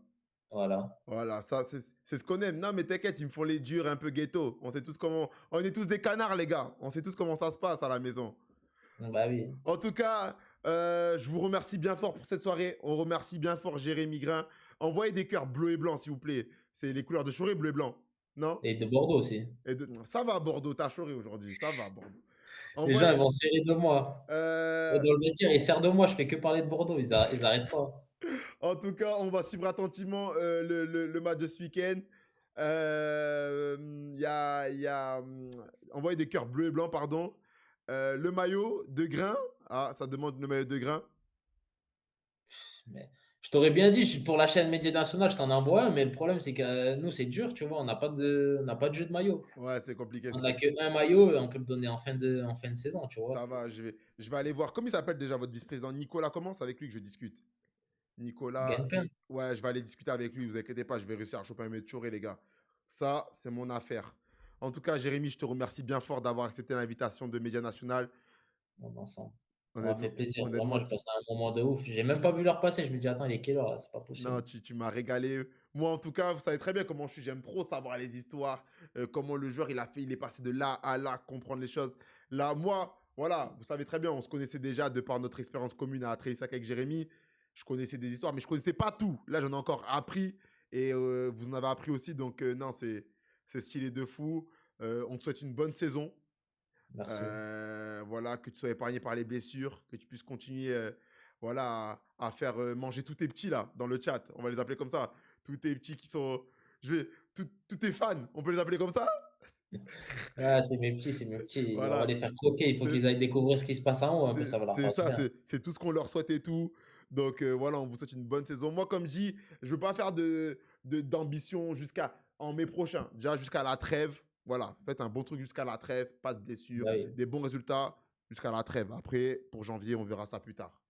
voilà. Voilà, ça c'est ce qu'on aime. Non, mais t'inquiète, ils me font les durs un peu ghetto. On sait tous comment. On est tous des canards, les gars. On sait tous comment ça se passe à la maison. Bah oui. En tout cas, je vous remercie bien fort pour cette soirée. On remercie bien fort Jérémy Grain. Envoyez des cœurs bleus et blancs, s'il vous plaît. C'est les couleurs de Choré, bleu et blanc. Non? Et de Bordeaux aussi. Ça va à Bordeaux, t'as Choré aujourd'hui. Ça va à Bordeaux. Les gens, ils Envoyez. vont serrer de moi. Et euh, dans le vestiaire, ils serrent de moi. Je fais que parler de Bordeaux. Ils arrêtent pas. En tout cas, on va suivre attentivement le match de ce week-end. Il y a envoyé des cœurs bleus et blancs, pardon. Le maillot de grain. Ah, ça demande le maillot de grain. Mais je t'aurais bien dit, pour la chaîne Média Nationale, je t'en envoie un, mais le problème, c'est que nous, c'est dur, tu vois, on n'a pas de jeu de maillot. Ouais, c'est compliqué, On c'est n'a compliqué. qu'un maillot et on peut le donner en fin de saison, tu vois. Ça va, je vais aller voir. Comment il s'appelle déjà votre vice-président? Nicolas, comment? C'est avec lui que je discute. Nicolas, Gagne-pain. ouais, je vais aller discuter avec lui, vous inquiétez pas, je vais réussir à choper un météoré, les gars. Ça, c'est mon affaire. En tout cas, Jérémy, je te remercie bien fort d'avoir accepté l'invitation de Média National. Ensemble. Ça m'a Honnêtement, fait plaisir. Vraiment, honnêtement, j'ai passé un moment de ouf. J'ai même pas vu l'heure passer. Je me dis, attends, il est quelle heure là? C'est pas non, possible. tu m'as régalé. Moi, en tout cas, vous savez très bien comment je suis. J'aime trop savoir les histoires, comment le joueur il est passé de là à là, comprendre les choses. Là, moi, voilà, vous savez très bien, on se connaissait déjà de par notre expérience commune à Trélissac avec Jérémy. Je connaissais des histoires, mais je connaissais pas tout. Là, j'en ai encore appris et vous en avez appris aussi. Donc, non, c'est stylé de fou. On te souhaite une bonne saison. Merci. Voilà, que tu sois épargné par les blessures, que tu puisses continuer voilà, à faire manger tous tes petits là, dans le chat. On va les appeler comme ça. Tous tes petits qui sont. Tous tes fans, on peut les appeler comme ça. Ah, c'est mes petits, c'est mes petits. On va Voilà, les faire croquer. Il faut c'est qu'ils aillent découvrir ce qui se passe en haut, un peu. Ça va leur c'est faire du ça, bien. c'est tout ce qu'on leur souhaite et tout. Donc voilà, on vous souhaite une bonne saison. Moi, comme dit, je ne veux pas faire d'ambition jusqu'à en mai prochain. Déjà jusqu'à la trêve. Voilà, faites un bon truc jusqu'à la trêve, pas de blessures, Bah oui, des bons résultats jusqu'à la trêve. Après, pour janvier, on verra ça plus tard.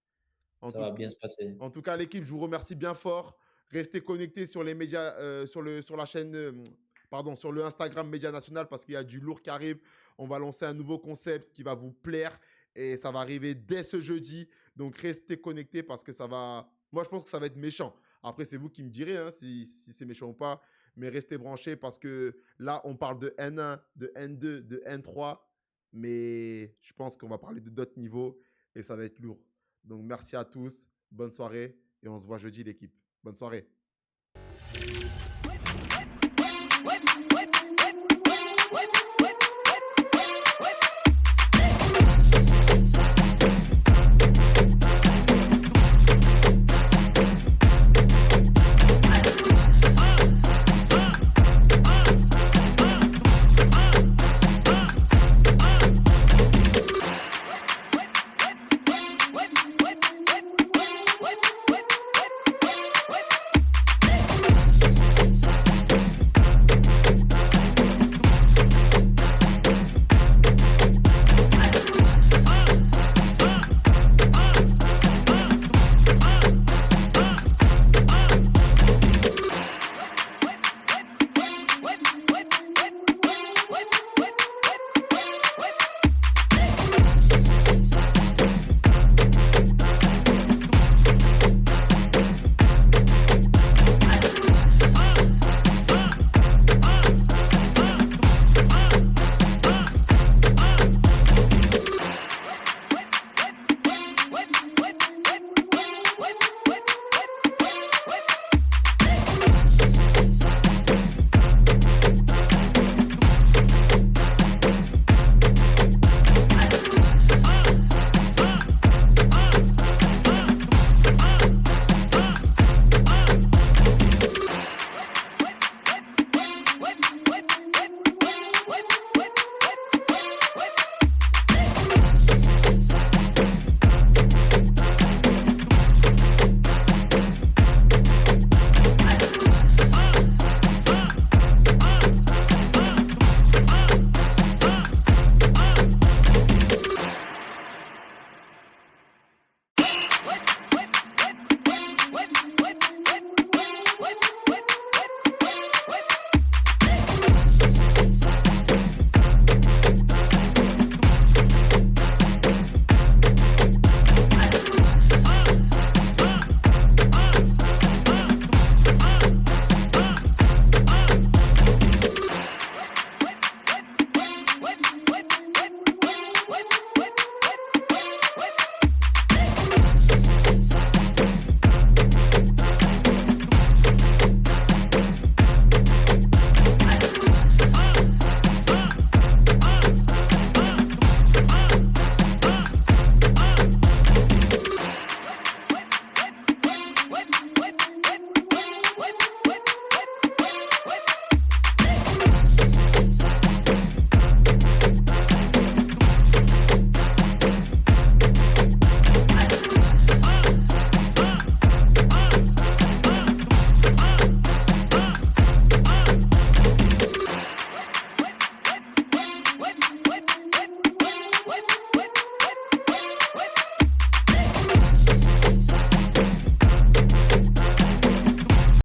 En ça tout, va bien se passer. en tout cas, l'équipe, je vous remercie bien fort. Restez connectés sur les médias, sur la chaîne, pardon, sur le Instagram Média National parce qu'il y a du lourd qui arrive. On va lancer un nouveau concept qui va vous plaire et ça va arriver dès ce jeudi. Donc, restez connectés parce que ça va. Moi, je pense que ça va être méchant. Après, c'est vous qui me direz hein, si c'est méchant ou pas. Mais restez branchés parce que là, on parle de N1, de N2, de N3. Mais je pense qu'on va parler de d'autres niveaux et ça va être lourd. Donc, merci à tous. Bonne soirée et on se voit jeudi, l'équipe. Bonne soirée.